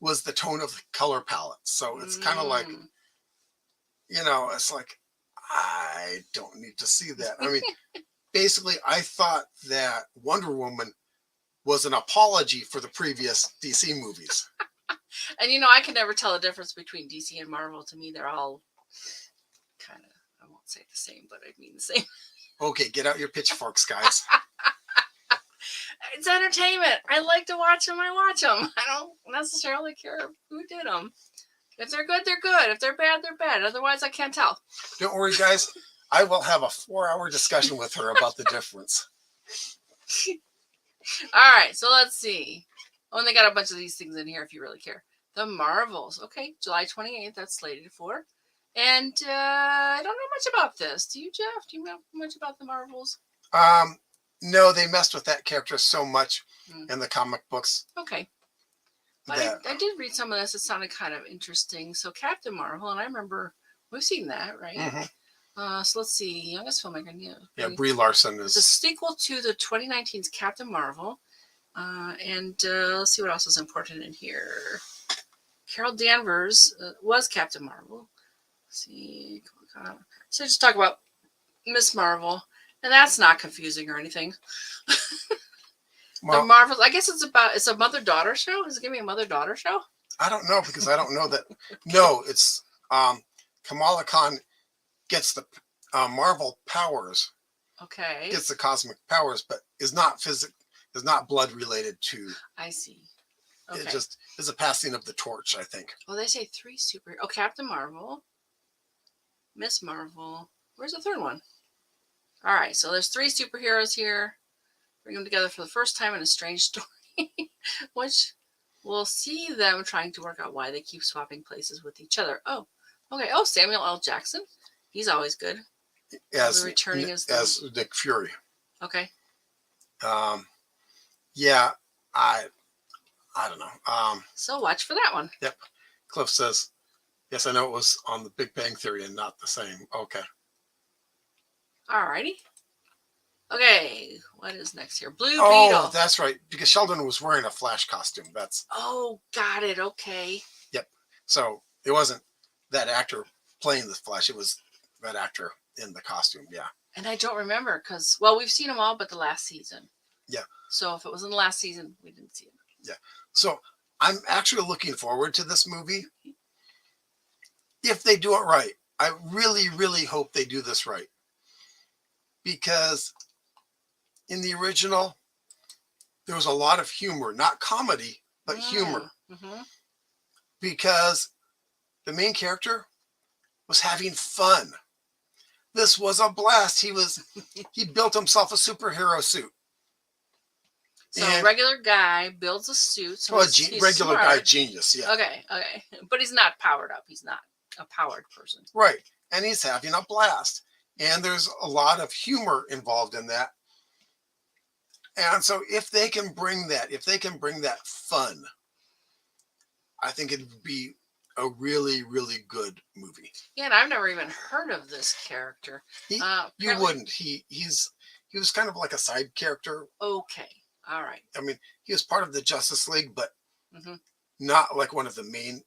S2: the tone of the color palette. So it's kind of like, it's like, I don't need to see that. I mean, basically, I thought that Wonder Woman was an apology for the previous DC movies.
S1: And I can never tell the difference between DC and Marvel. To me, they're all kind of, I won't say the same, but I mean the same.
S2: Okay, get out your pitchforks, guys.
S1: It's entertainment. I like to watch them. I watch them. I don't necessarily care who did them. If they're good, they're good. If they're bad, they're bad. Otherwise, I can't tell.
S2: Don't worry, guys. I will have a 4-hour discussion with her about the difference.
S1: All right, so let's see. Oh, and they got a bunch of these things in here if you really care. The Marvels. Okay, July 28th. That's slated for. And I don't know much about this. Do you, Jeff? Do you know much about the Marvels?
S2: No, they messed with that character so much in the comic books.
S1: Okay. But I did read some of this. It sounded kind of interesting. So Captain Marvel, and I remember we've seen that, right?
S2: Mm-hmm.
S1: So let's see. Youngest filmmaker.
S2: Yeah, Brie Larson is.
S1: It's a sequel to the 2019's Captain Marvel. And let's see what else is important in here. Carol Danvers was Captain Marvel. Let's see. So just talk about Miss Marvel. And that's not confusing or anything.
S2: Well,
S1: the Marvels, I guess it's a mother-daughter show. Is it going to be a mother-daughter show?
S2: I don't know because I don't know that. No, it's Kamala Khan gets the Marvel powers.
S1: Okay.
S2: Gets the cosmic powers, but is not blood related to.
S1: I see. Okay.
S2: It just is a passing of the torch, I think.
S1: Well, they say 3 super. Oh, Captain Marvel, Miss Marvel. Where's the third one? All right, so there's 3 superheroes here. Bring them together for the first time in a strange story, which we'll see them trying to work out why they keep swapping places with each other. Oh, okay. Oh, Samuel L. Jackson. He's always good.
S2: As
S1: returning
S2: as Nick Fury.
S1: Okay.
S2: Yeah, I don't know.
S1: So watch for that one.
S2: Yep. Cliff says, yes, I know it was on the Big Bang Theory and not the same. Okay.
S1: All righty. Okay, what is next here? Blue Beetle.
S2: Oh, that's right. Because Sheldon was wearing a Flash costume.
S1: Oh, got it. Okay.
S2: Yep. So it wasn't that actor playing the Flash. It was that actor in the costume. Yeah.
S1: And I don't remember because, well, we've seen them all but the last season.
S2: Yeah.
S1: So if it was in the last season, we didn't see it.
S2: Yeah. So I'm actually looking forward to this movie. If they do it right. I really, really hope they do this right. Because in the original, there was a lot of humor, not comedy, but humor.
S1: Mm-hmm.
S2: Because the main character was having fun. This was a blast. He built himself a superhero suit.
S1: So a regular guy builds a suit. So he's
S2: regular
S1: smart.
S2: guy genius, yeah.
S1: Okay. But he's not powered up. He's not a powered person.
S2: Right. And he's having a blast. And there's a lot of humor involved in that. And so if they can bring that fun, I think it would be a really, really good movie.
S1: Yeah, and I've never even heard of this character.
S2: You wouldn't. He was kind of like a side character.
S1: Okay. All right.
S2: I mean, he was part of the Justice League, but not like one of the main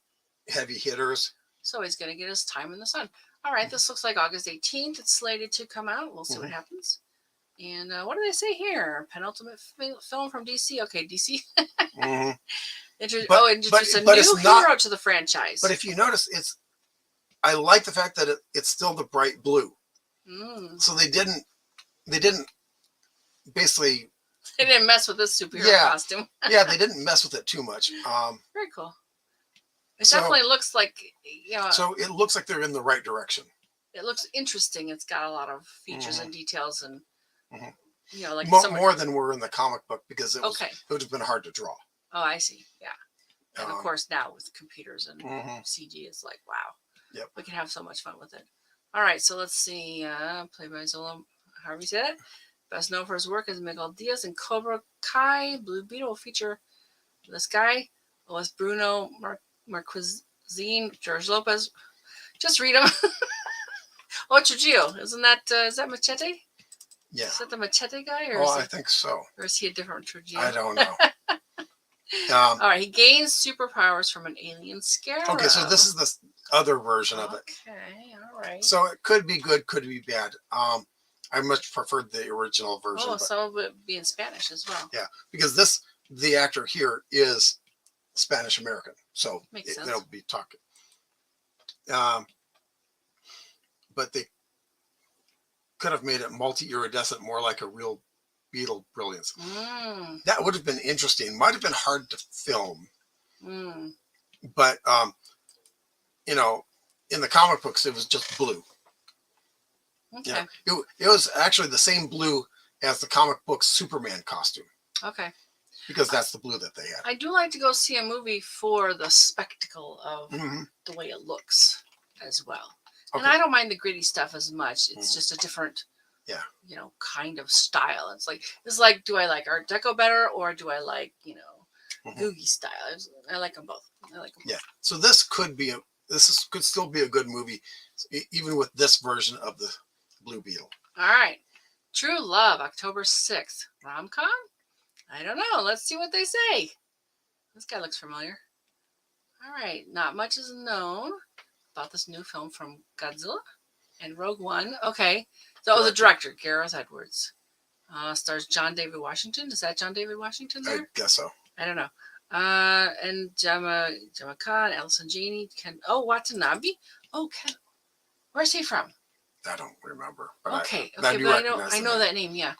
S2: heavy hitters.
S1: So he's going to get his time in the sun. All right. This looks like August 18th. It's slated to come out. We'll see what happens. And what do they say here? Penultimate film from DC. Okay, DC. Introduce a new hero to the franchise.
S2: But if you notice, I like the fact that it's still the bright blue. So they didn't basically.
S1: They didn't mess with this superhero costume.
S2: Yeah, they didn't mess with it too much.
S1: Very cool. It definitely looks like,
S2: So it looks like they're in the right direction.
S1: It looks interesting. It's got a lot of features and details and, like
S2: more than were in the comic book because it would have been hard to draw.
S1: Oh, I see. Yeah. And of course now with computers and CG, it's like, wow.
S2: Yep.
S1: We can have so much fun with it. All right. So let's see. Played by Zola Harvey said. Best known for his work as Miguel Diaz in Cobra Kai. Blue Beetle will feature this guy with Bruno Marquezine, George Lopez. Just read them. Trujillo. Is that Machete?
S2: Yeah.
S1: Is that the Machete guy? Or
S2: I think so.
S1: Or is he a different Trujillo?
S2: I don't know.
S1: All right. He gains superpowers from an alien scarab.
S2: Okay, so this is the other version of it.
S1: Okay. All right.
S2: So it could be good, could be bad. I much preferred the original version.
S1: Oh, some of it be in Spanish as well.
S2: Yeah, because the actor here is Spanish American, so they'll be talking. But they could have made it multi-iridescent, more like a real beetle brilliance. That would have been interesting. Might have been hard to film, but you know, in the comic books, it was just blue.
S1: Okay.
S2: It was actually the same blue as the comic book Superman costume.
S1: Okay.
S2: Because that's the blue that they had.
S1: I do like to go see a movie for the spectacle of the way it looks as well. Okay. And I don't mind the gritty stuff as much. It's just a different, kind of style. It's like, do I like Art Deco better, or do I like, Googie style? I like them both.
S2: Yeah. So this could still be a good movie, even with this version of the Blue Beetle.
S1: All right. True Love, October 6th. Rom-com? I don't know. Let's see what they say. This guy looks familiar. All right. Not much is known about this new film from Godzilla and Rogue One. Okay. So the director, Gareth Edwards. Stars John David Washington. Is that John David Washington there?
S2: I guess so.
S1: I don't know. And Gemma Khan, Allison Janney, Watanabe. Oh, Ken. Where's he from?
S2: I don't remember. But
S1: okay,
S2: I
S1: but I know that name. Yeah.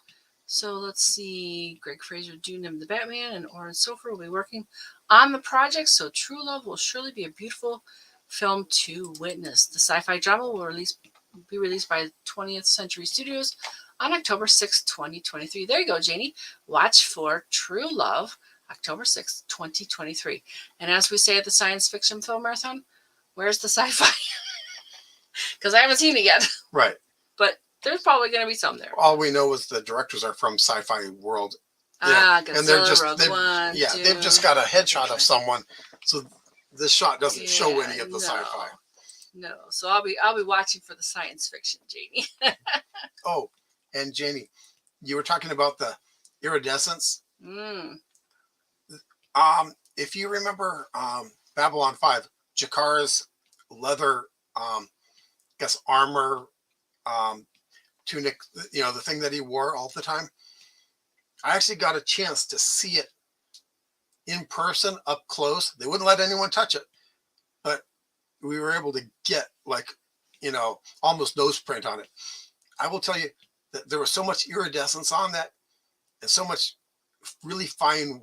S1: So let's see. Greg Fraser, Dune, and the Batman, and Oren Sofer will be working on the project. So True Love will surely be a beautiful film to witness. The sci-fi drama will be released by 20th Century Studios on October 6th, 2023. There you go, Janie. Watch for True Love, October 6th, 2023. And as we say at the Science Fiction Film Marathon, where's the sci-fi? Because I haven't seen it yet.
S2: Right.
S1: But there's probably going to be some there.
S2: All we know is the directors are from Sci-Fi World.
S1: Godzilla,
S2: and they're just
S1: Rogue One,
S2: they've just got a headshot of someone, so this shot doesn't show any of the sci-fi.
S1: No, so I'll be watching for the science fiction, Janie.
S2: Oh, and Janie, you were talking about the iridescence. If you remember Babylon 5, Jakar's leather armor, tunic, the thing that he wore all the time. I actually got a chance to see it in person up close. They wouldn't let anyone touch it, but we were able to get almost nose print on it. I will tell you that there was so much iridescence on that and so much really fine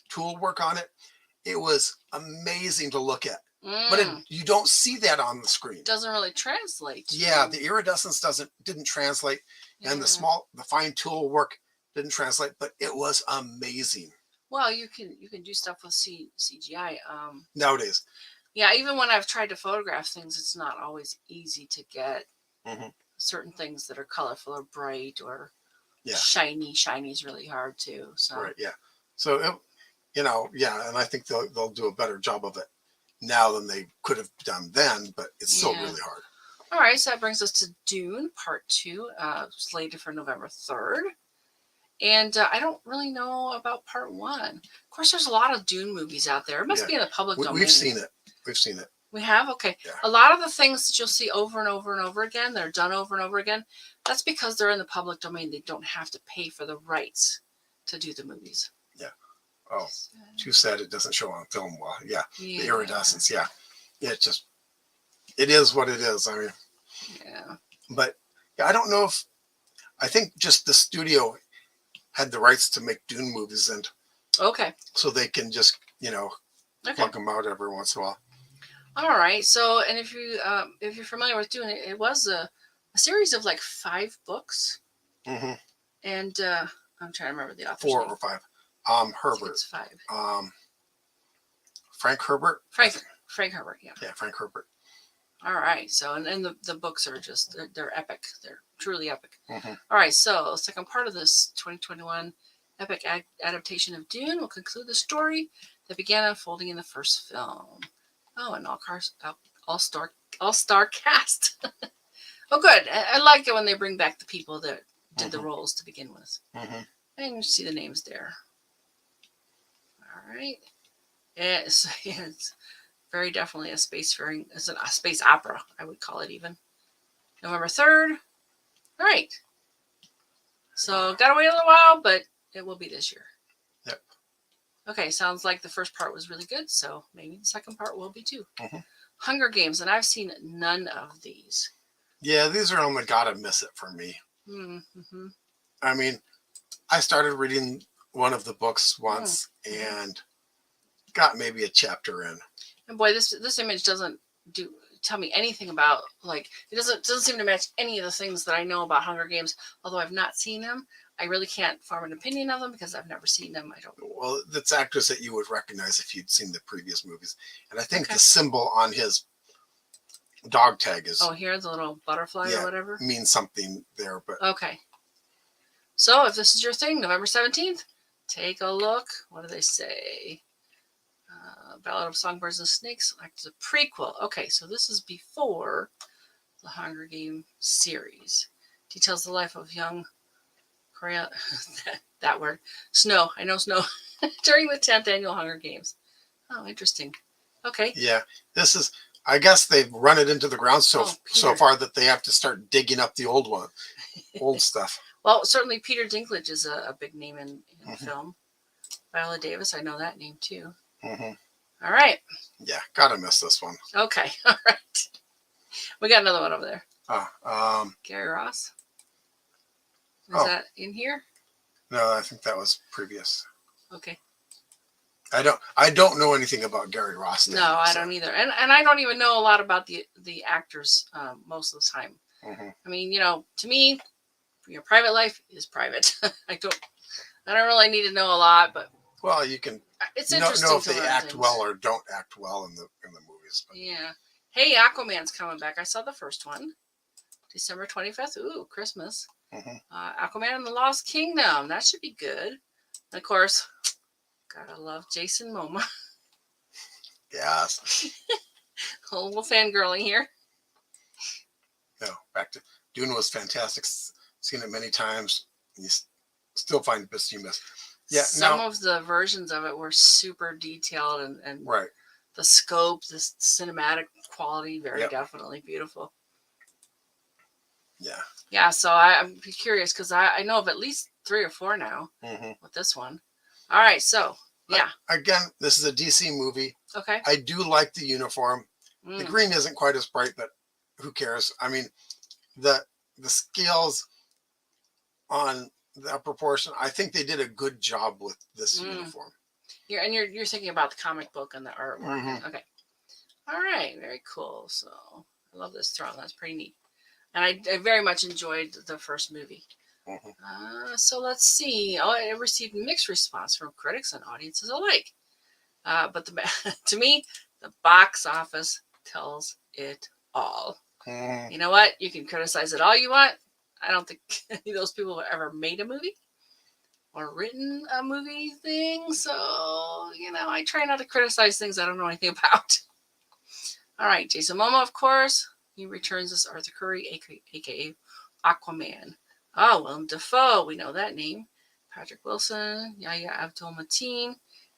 S2: tool work on it. It was amazing to look at. But you don't see that on the screen. It
S1: doesn't really translate.
S2: Yeah, the iridescence didn't translate, and the fine tool work didn't translate. But it was amazing.
S1: Well, you can do stuff with CGI
S2: nowadays.
S1: Yeah, even when I've tried to photograph things, it's not always easy to get certain things that are colorful or bright or shiny. Shiny is really hard too. So
S2: right, yeah. So and I think they'll do a better job of it now than they could have done then, but it's still really hard.
S1: All right, so that brings us to Dune Part 2, slated for November 3rd. And I don't really know about Part 1. Of course, there's a lot of Dune movies out there. It must be in the public domain.
S2: We've seen it.
S1: We have? Okay. Yeah. A lot of the things that you'll see over and over and over again, that are done over and over again, that's because they're in the public domain. They don't have to pay for the rights to do the movies.
S2: Yeah. Oh, too sad it doesn't show on film well. Yeah. The iridescence. Yeah. It is what it is. I mean, but I don't know I think just the studio had the rights to make Dune movies, and so they can just plug them out every once in a while.
S1: All right. So, and if you're familiar with Dune, it was a series of like 5 books. And I'm trying to remember the author.
S2: 4 or 5. Herbert.
S1: It's 5.
S2: Frank Herbert.
S1: Frank Herbert. Yeah.
S2: Yeah, Frank Herbert.
S1: All right. So, and the books are just they're epic. They're truly epic. All right. So, second part of this 2021 epic adaptation of Dune will conclude the story that began unfolding in the first film. Oh, and all-star cast. Oh, good. I like it when they bring back the people that did the roles to begin with. And you see the names there. All right. It's very definitely a space opera, I would call it even. November 3rd. All right. So, got to wait a little while, but it will be this year.
S2: Yep.
S1: Okay, sounds like the first part was really good, so maybe the second part will be too. Hunger Games, and I've seen none of these.
S2: Yeah, these are on the gotta miss it for me. I mean, I started reading one of the books once and got maybe a chapter in.
S1: And boy, this image doesn't tell me anything about, like, it doesn't seem to match any of the things that I know about Hunger Games. Although I've not seen them, I really can't form an opinion of them because I've never seen them. I don't.
S2: Well, that's actors that you would recognize if you'd seen the previous movies. And I think
S1: Okay.
S2: the symbol on his dog tag is,
S1: oh, here's a little butterfly or whatever.
S2: Means something there. But
S1: okay. So if this is your thing, November 17th, take a look. What do they say? Ballad of Songbirds and Snakes acts as a prequel. Okay, so this is before the Hunger Game series. Details the life of young Korea. that word. Snow. I know Snow. During the 10th annual Hunger Games. Oh, interesting. Okay.
S2: Yeah, this is, I guess they've run it into the ground so far that they have to start digging up the old stuff.
S1: Well, certainly Peter Dinklage is a big name in film. Viola Davis, I know that name too. All right.
S2: Yeah, gotta miss this one.
S1: Okay. All right. We got another one over there. Gary Ross. Is that in here?
S2: No, I think that was previous.
S1: Okay.
S2: I don't know anything about Gary Ross.
S1: No, I don't either. And I don't even know a lot about the actors most of the time. I mean, to me, your private life is private. I don't really need to know a lot, but
S2: well, you can
S1: it's interesting
S2: know if
S1: to
S2: they act
S1: things.
S2: well or don't act well in the movies. But.
S1: Yeah. Hey, Aquaman's coming back. I saw the first one, December 25th. Ooh, Christmas. Aquaman and the Lost Kingdom. That should be good. And of course, gotta love Jason Momoa.
S2: Yes.
S1: A little fangirling here.
S2: No, back to Dune was fantastic. Seen it many times. You still find bits you miss. Yeah.
S1: Some of the versions of it were super detailed and
S2: right.
S1: The scope, the cinematic quality, very definitely beautiful.
S2: Yeah.
S1: Yeah, so I'm curious because I know of at least 3 or 4 now with this one. All right, so yeah.
S2: Again, this is a DC movie.
S1: Okay.
S2: I do like the uniform. The green isn't quite as bright, but who cares? I mean, the scales on that proportion, I think they did a good job with this uniform.
S1: You're thinking about the comic book and the artwork. Okay. All right, very cool. So I love this throne. That's pretty neat. And I very much enjoyed the first movie. So let's see. Oh, it received mixed response from critics and audiences alike. But to me, the box office tells it all. You know what? You can criticize it all you want. I don't think any of those people have ever made a movie or written a movie thing. So, I try not to criticize things I don't know anything about. All right. Jason Momoa, of course. He returns as Arthur Curry, a.k.a. Aquaman. Oh, Willem Dafoe. We know that name. Patrick Wilson. Yahya Abdul-Mateen.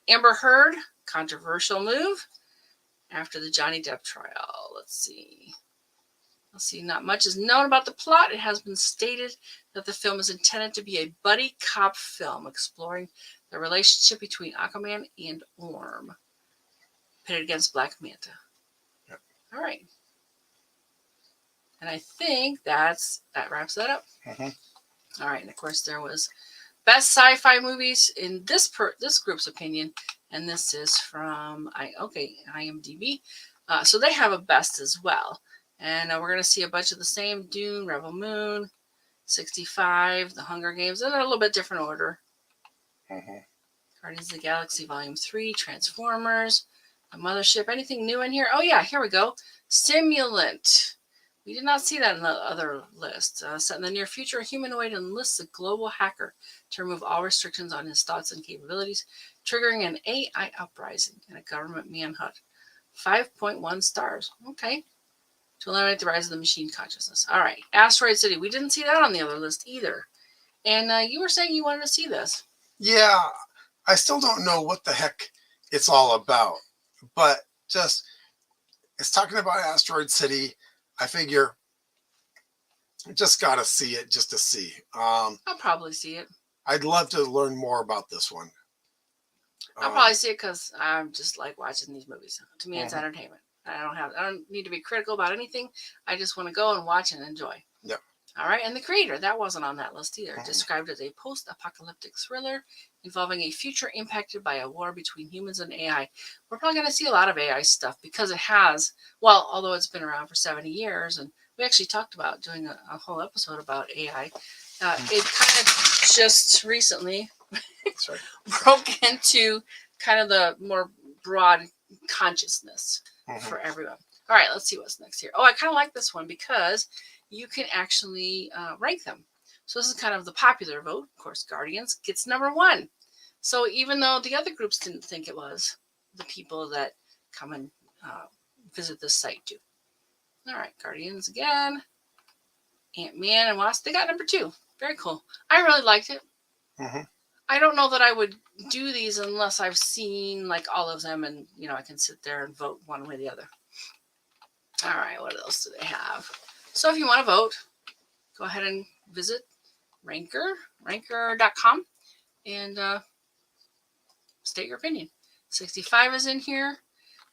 S1: Amber Heard. Controversial move after the Johnny Depp trial. Let's see. Not much is known about the plot. It has been stated that the film is intended to be a buddy cop film exploring the relationship between Aquaman and Orm, pitted against Black Manta.
S2: Yep.
S1: All right. And I think that wraps that up. All right. And of course, there was best sci-fi movies in this group's opinion, and this is from IMDb. So they have a best as well. And we're going to see a bunch of the same: Dune, Rebel Moon, 65, The Hunger Games, in a little bit different order. Guardians of the Galaxy Volume 3, Transformers, The Mothership. Anything new in here? Oh, yeah, here we go. Simulant. We did not see that in the other list. Set in the near future, a humanoid enlists a global hacker to remove all restrictions on his thoughts and capabilities, triggering an AI uprising and a government manhunt. 5.1 stars. Okay. To eliminate the rise of the machine consciousness. All right. Asteroid City. We didn't see that on the other list either. And you were saying you wanted to see this.
S2: Yeah. I still don't know what the heck it's all about. But it's talking about Asteroid City. I figure I just got to see it just to see.
S1: I'll probably see it.
S2: I'd love to learn more about this one.
S1: I'll probably see it because I'm just like watching these movies. To me, it's entertainment. I don't need to be critical about anything. I just want to go and watch and enjoy.
S2: Yep.
S1: All right, and the creator, that wasn't on that list either. Described as a post-apocalyptic thriller involving a future impacted by a war between humans and AI. We're probably going to see a lot of AI stuff because it has, well, although it's been around for 70 years, and we actually talked about doing a whole episode about AI, it kind of just recently broke into kind of the more broad consciousness for everyone. All right, let's see what's next here. Oh, I kind of like this one because you can actually rank them. So this is kind of the popular vote. Of course, Guardians gets #1. So even though the other groups didn't think it was, the people that come and visit this site do. All right, Guardians again. Ant-Man and Wasp, they got #2. Very cool. I really liked it. I don't know that I would do these unless I've seen like all of them and, you know, I can sit there and vote one way or the other. All right, what else do they have? So if you want to vote, go ahead and visit ranker.com and state your opinion. 65 is in here,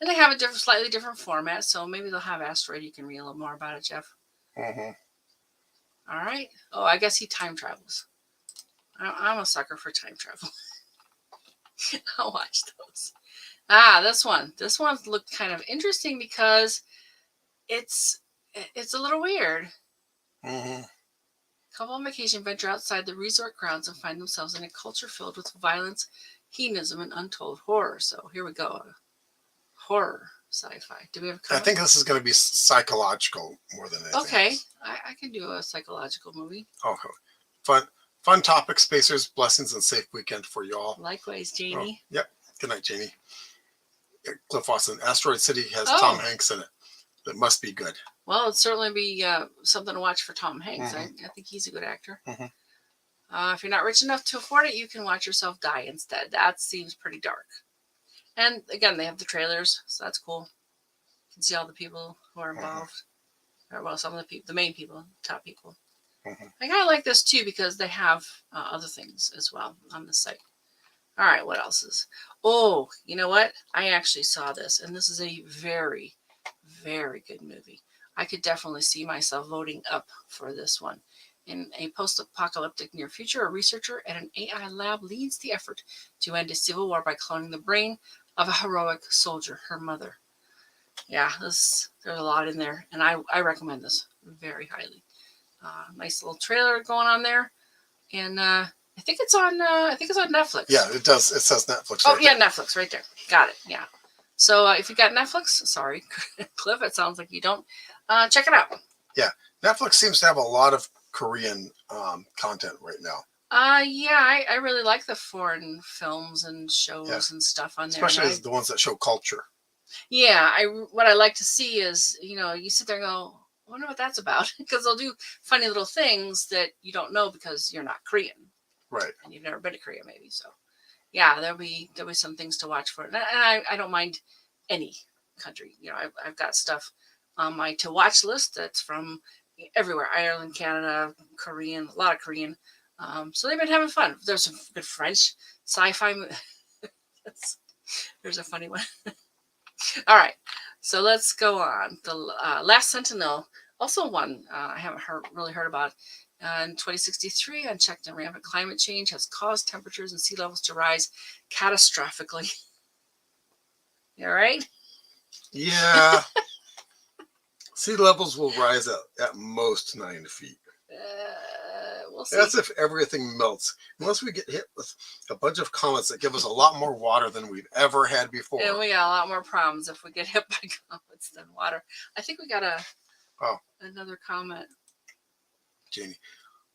S1: and they have a slightly different format, so maybe they'll have Asteroid. You can read a little more about it, Jeff. All right. Oh, I guess he time travels. I'm a sucker for time travel. I'll watch those. This one. This one looked kind of interesting because it's a little weird. Couple on vacation venture outside the resort grounds and find themselves in a culture filled with violence, hedonism, and untold horror. So here we go. Horror sci-fi. Do we have a comment?
S2: I think this is going to be psychological more than anything.
S1: Okay. I can do a psychological movie.
S2: Okay. Fun topic, Spacers. Blessings and safe weekend for you all.
S1: Likewise, Janie.
S2: Oh, yep. Good night, Janie. Cliff Watson. Asteroid City has Tom Hanks in it. It must be good. Well,
S1: it'd certainly be something to watch for Tom Hanks. I think he's a good actor. If you're not rich enough to afford it, you can watch yourself die instead. That seems pretty dark. And again, they have the trailers, so that's cool. You can see all the people who are involved. Or, well, some of the people, the main people, top people. I kind of like this too because they have other things as well on the site. All right, what else is? Oh, you know what? I actually saw this, and this is a very, very good movie. I could definitely see myself voting up for this one. In a post-apocalyptic near future, a researcher at an AI lab leads the effort to end a civil war by cloning the brain of a heroic soldier, her mother. Yeah, there's a lot in there, and I recommend this very highly. Nice little trailer going on there, and I think it's on Netflix.
S2: Yeah, it does. It says Netflix.
S1: Oh, yeah, Netflix right there. Got it. Yeah. So if you got Netflix, sorry, Cliff, it sounds like you don't. Check it out.
S2: Yeah, Netflix seems to have a lot of Korean content right now.
S1: Yeah, I really like the foreign films and shows and stuff on there.
S2: Especially the ones that show culture.
S1: Yeah, what I like to see is, you know, you sit there and go, I wonder what that's about, because they'll do funny little things that you don't know because you're not Korean,
S2: right? And
S1: you've never been to Korea, maybe. So, yeah, there'll be some things to watch for it, and I don't mind any country. You know, I've got stuff on my to watch list that's from everywhere: Ireland, Canada, Korean, a lot of Korean. So they've been having fun. There's some good French sci-fi. There's a funny one. All right, so let's go on. The Last Sentinel, also one I haven't really heard about. In 2063, unchecked and rampant climate change has caused temperatures and sea levels to rise catastrophically. You all right?
S2: Yeah. Sea levels will rise at most 9 feet.
S1: We'll see.
S2: That's if everything melts. Unless we get hit with a bunch of comets that give us a lot more water than we've ever had before.
S1: And we got a lot more problems if we get hit by comets than water. I think we got another comment.
S2: Janie,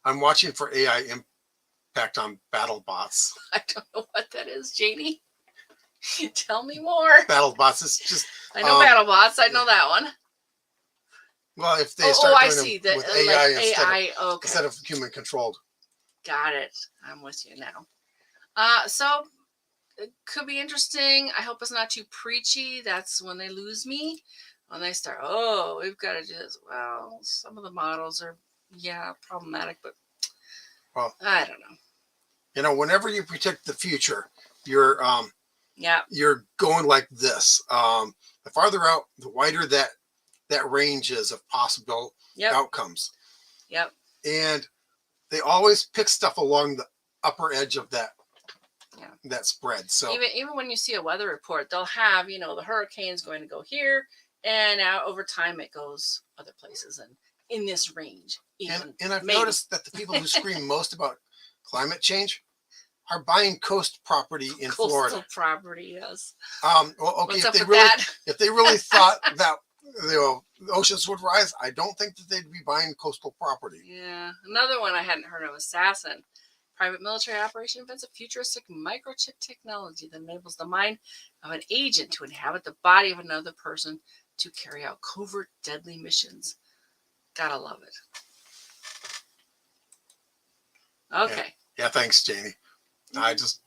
S2: I'm watching for AI impact on battle bots.
S1: I don't know what that is, Janie. Tell me more.
S2: Battle bots is just.
S1: I know battle bots. I know that one.
S2: Well, if they start
S1: doing
S2: it with AI,
S1: like
S2: instead of human controlled.
S1: Got it. I'm with you now. So it could be interesting. I hope it's not too preachy. That's when they lose me. When they start, we've got to do this. Well, some of the models are, problematic, but I don't know.
S2: You know, whenever you predict the future, you're going like this. The farther out, the wider that range is of possible outcomes.
S1: Yep.
S2: and they always pick stuff along the upper edge of that spread. So
S1: even when you see a weather report, they'll have, the hurricane's going to go here, and now over time it goes other places and in this range.
S2: And I've noticed that the people who scream most about climate change are buying coast property in Florida.
S1: Coastal property, yes.
S2: Well, okay, if they really thought that the oceans would rise, I don't think that they'd be buying coastal property.
S1: Yeah, another one I hadn't heard of, Assassin. Private military operation invents a futuristic microchip technology that enables the mind of an agent to inhabit the body of another person to carry out covert, deadly missions. Gotta love it. Okay.
S2: Yeah, thanks, Janie. I just,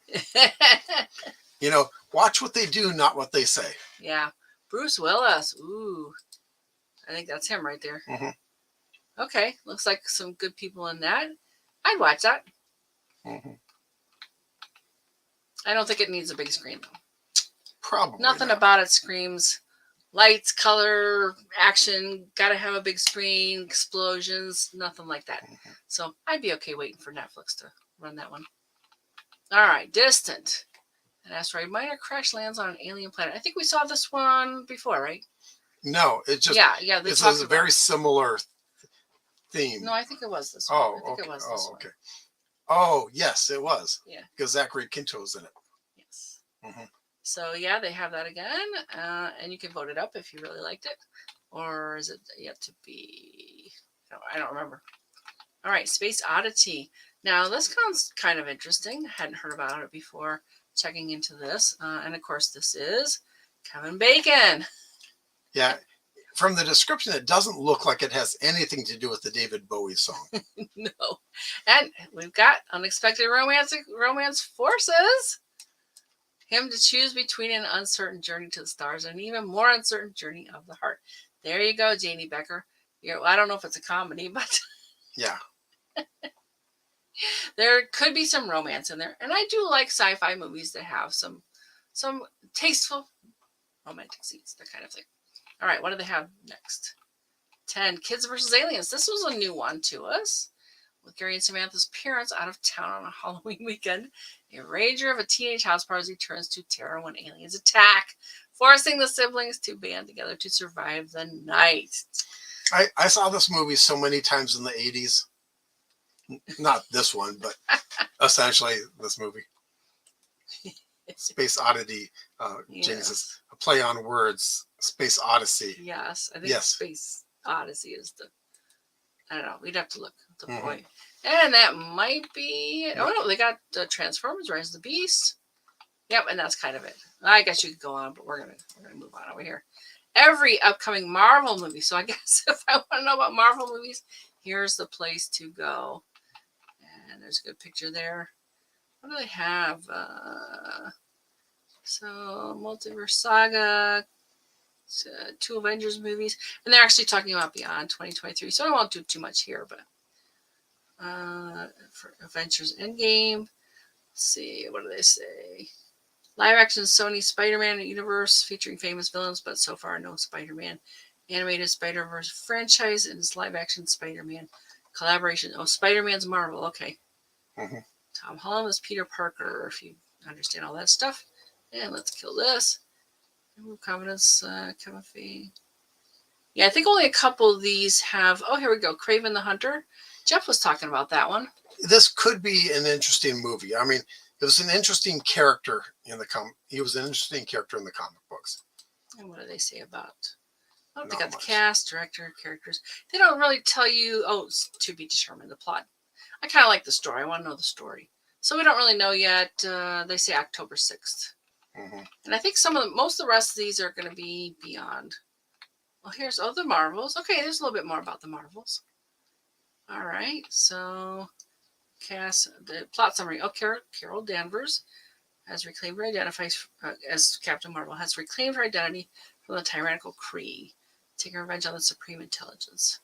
S2: watch what they do, not what they say.
S1: Yeah. Bruce Willis. Ooh. I think that's him right there.
S2: Mm-hmm.
S1: Okay. Looks like some good people in that. I'd watch that.
S2: Mm-hmm.
S1: I don't think it needs a big screen, though.
S2: Probably
S1: Nothing
S2: not.
S1: about it screams lights, color, action. Gotta have a big screen, explosions, nothing like that.
S2: Mm-hmm.
S1: So I'd be okay waiting for Netflix to run that one. All right, Distant. An asteroid miner crash lands on an alien planet. I think we saw this one before, right?
S2: No, it just
S1: This is
S2: a very similar theme.
S1: No, I think it was this one.
S2: Oh,
S1: I think
S2: okay.
S1: it was this one.
S2: Okay. Oh, yes, it was.
S1: Yeah.
S2: Because Zachary Quinto's in it.
S1: Yes.
S2: Mm-hmm.
S1: So, yeah, they have that again. And you can vote it up if you really liked it. Or is it yet to be? No, I don't remember. All right, Space Oddity. Now, this sounds kind of interesting. I hadn't heard about it before checking into this. And, of course, this is Kevin Bacon.
S2: Yeah. From the description, it doesn't look like it has anything to do with the David Bowie song.
S1: No. And we've got unexpected romance forces. Him to choose between an uncertain journey to the stars and an even more uncertain journey of the heart. There you go, Janie Becker. I don't know if it's a comedy, but
S2: yeah.
S1: There could be some romance in there. And I do like sci-fi movies that have some tasteful romantic scenes, that kind of thing. All right, what do they have next? 10, Kids vs. Aliens. This was a new one to us. With Gary and Samantha's parents out of town on a Halloween weekend, a rager of a teenage house party turns to terror when aliens attack, forcing the siblings to band together to survive the night.
S2: I saw this movie so many times in the 80s. Not this one, but essentially this movie. Space Oddity. James says, a play on words. Space Odyssey.
S1: Yes, I think Space Odyssey is the... I don't know. We'd have to look at the point. And that might be... Oh, no. They got Transformers, Rise of the Beast. Yep, and that's kind of it. I guess you could go on, but we're gonna move on over here. Every upcoming Marvel movie. So I guess if I want to know about Marvel movies, here's the place to go. And there's a good picture there. What do they have? So, Multiverse Saga... 2 Avengers movies, and they're actually talking about beyond 2023, so I won't do too much here, but for Avengers Endgame, let's see, what do they say? Live action Sony Spider-Man universe featuring famous villains, but so far no Spider-Man. Animated Spider-Verse franchise and its live action Spider-Man collaboration. Oh, Spider-Man's Marvel, okay. Tom Holland is Peter Parker, if you understand all that stuff. And let's kill this. Confidence, Kevin Feige. Yeah, I think only a couple of these have... Oh, here we go. Kraven the Hunter. Jeff was talking about that one.
S2: This could be an interesting movie. I mean, it was an interesting character in the He was an interesting character in the comic books.
S1: And what do they say about... Oh, they got the cast, director, characters. They don't really tell you... Oh, it's to be determined, the plot. I kind of like the story. I want to know the story. So we don't really know yet. They say October 6th. And I think most of the rest of these are going to be beyond. Well, here's the Marvels. Okay, there's a little bit more about the Marvels. All right, so cast the plot summary. Oh, Carol Danvers has reclaimed her identity as Captain Marvel. Has reclaimed her identity from the tyrannical Kree, taking revenge on the Supreme Intelligence.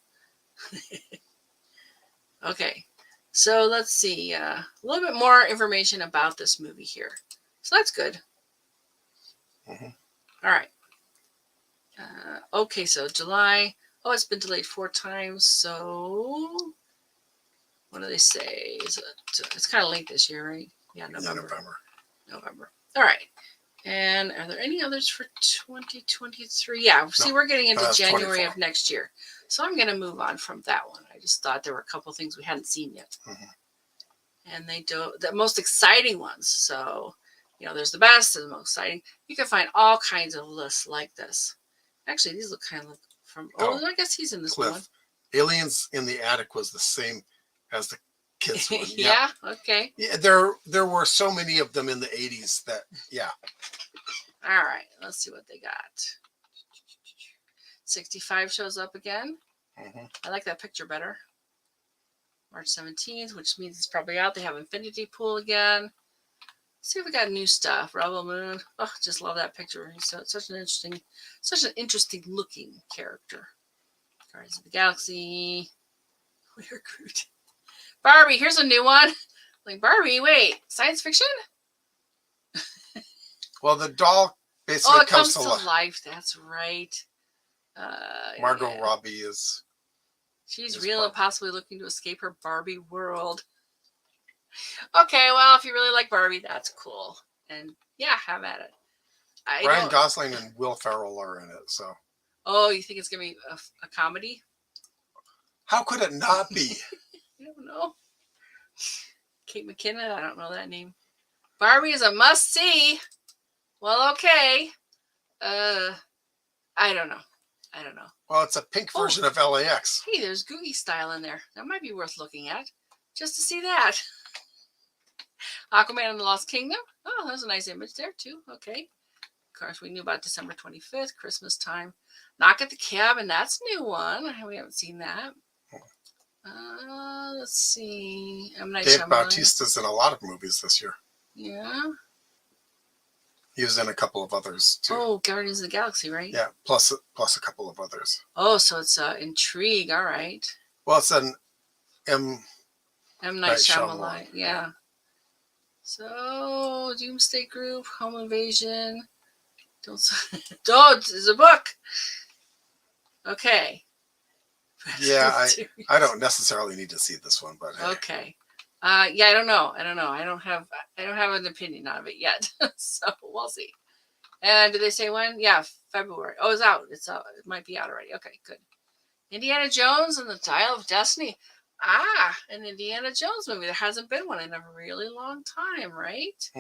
S1: Okay, so let's see a little bit more information about this movie here. So that's good. All right. Okay, so July. Oh, it's been delayed 4 times. So What do they say? Is it? It's kind of late this year, right? Yeah, November. November. All right. And are there any others for 2023? Yeah. See, we're getting into January
S2: 24.
S1: of next year, so I'm going to move on from that one. I just thought there were a couple things we hadn't seen yet, and they do the most exciting ones. So, there's the best and the most exciting. You can find all kinds of lists like this. Actually, these look kind of like from. Oh, I guess he's in this one.
S2: Aliens in the Attic was the same as the kids one.
S1: Yeah. Okay.
S2: Yeah, there were so many of them in the 80s that
S1: All right. Let's see what they got. 65 shows up again. I like that picture better. March 17th, which means it's probably out. They have Infinity Pool again. Let's see if we got new stuff. Rebel Moon. Oh, just love that picture. He's such an interesting looking character. Guardians of the Galaxy. We are Groot. Barbie, here's a new one. Like, Barbie, wait, science fiction?
S2: Well, the doll basically
S1: comes to life. That's right.
S2: Margot Robbie is.
S1: She's real and possibly looking to escape her Barbie world. Okay, well, if you really like Barbie, that's cool. And yeah, have at it.
S2: Ryan Gosling and Will Ferrell are in it, so.
S1: Oh, you think it's going to be a comedy?
S2: How could it not be?
S1: I don't know. Kate McKinnon, I don't know that name. Barbie is a must-see. Well, okay. I don't know.
S2: Well, it's a pink version of LAX.
S1: Hey, there's Googie Style in there. That might be worth looking at, just to see that. Aquaman and the Lost Kingdom. Oh, there's a nice image there, too. Okay. Of course, we knew about December 25th, Christmas time. Knock at the Cabin. That's a new one. We haven't seen that. Let's see.
S2: Dave Bautista's in a lot of movies this year.
S1: Yeah.
S2: He was in a couple of others too.
S1: Oh, Guardians of the Galaxy, right?
S2: Yeah, plus a couple of others.
S1: Oh, so it's Intrigue. All right.
S2: Well, it's an M.
S1: Night Shyamalan. Yeah. So, Doomsday Group, Home Invasion. Don't. It's a book. Okay.
S2: Yeah, I don't necessarily need to see this one, but hey.
S1: Okay. Yeah, I don't know. I don't have an opinion of it yet, so we'll see. And did they say when? Yeah, February. Oh, it's out. It's out. It might be out already. Okay, good. Indiana Jones and the Dial of Destiny. An Indiana Jones movie. There hasn't been one in a really long time, right?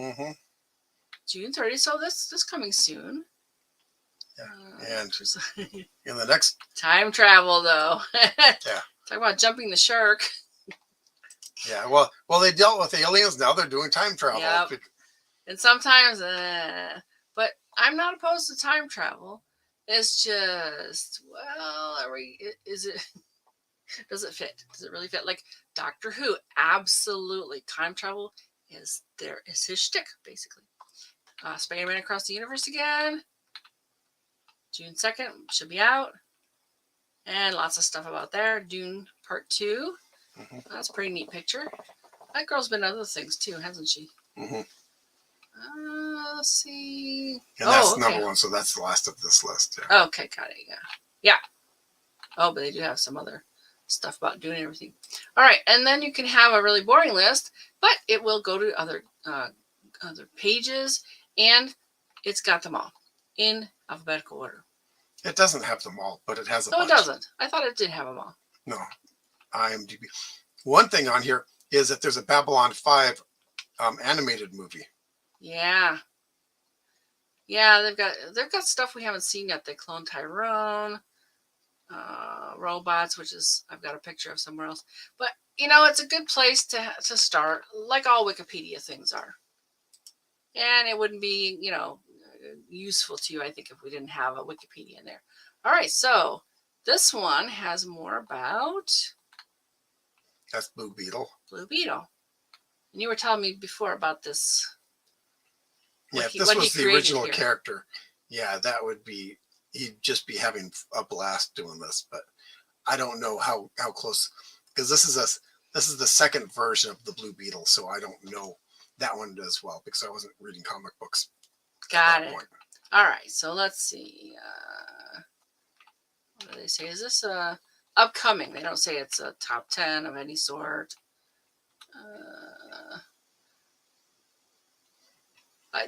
S1: June 30th. So this coming soon.
S2: Yeah. And in the next
S1: time travel, though.
S2: Yeah.
S1: Talk about jumping the shark.
S2: Yeah. Well, they dealt with aliens. Now they're doing time travel.
S1: Yep. And sometimes, but I'm not opposed to time travel. It's just, well, does it fit? Does it really fit? Like Doctor Who, absolutely. Time travel is his shtick, basically. Spider-Man Across the Universe again. June 2nd should be out. And lots of stuff about there. Dune Part 2. That's a pretty neat picture. That girl's been in other things too, hasn't she? Let's see.
S2: And that's number one, so that's the last of this list.
S1: Yeah. Okay, got it. Yeah. Oh, but they do have some other stuff about doing everything. All right, and then you can have a really boring list, but it will go to other pages, and it's got them all in alphabetical order.
S2: It doesn't have them all, but it has a
S1: bunch.
S2: No,
S1: it doesn't. I thought it did have them all.
S2: No. IMDb. One thing on here is that there's a Babylon 5 animated movie.
S1: Yeah. Yeah, they've got stuff we haven't seen yet. They clone Tyrone, robots, which is I've got a picture of somewhere else. But it's a good place to start, like all Wikipedia things are. And it wouldn't be useful to you, I think, if we didn't have a Wikipedia in there. All right, so this one has more about.
S2: That's Blue Beetle.
S1: Blue Beetle. And you were telling me before about this.
S2: Yeah, if this was the original character, yeah, that would be, he'd just be having a blast doing this. But I don't know how close, because this is the second version of the Blue Beetle, so I don't know that one as well because I wasn't reading comic books.
S1: Got it. Point. All right, so let's see. What do they say? Is this upcoming? They don't say it's a top 10 of any sort.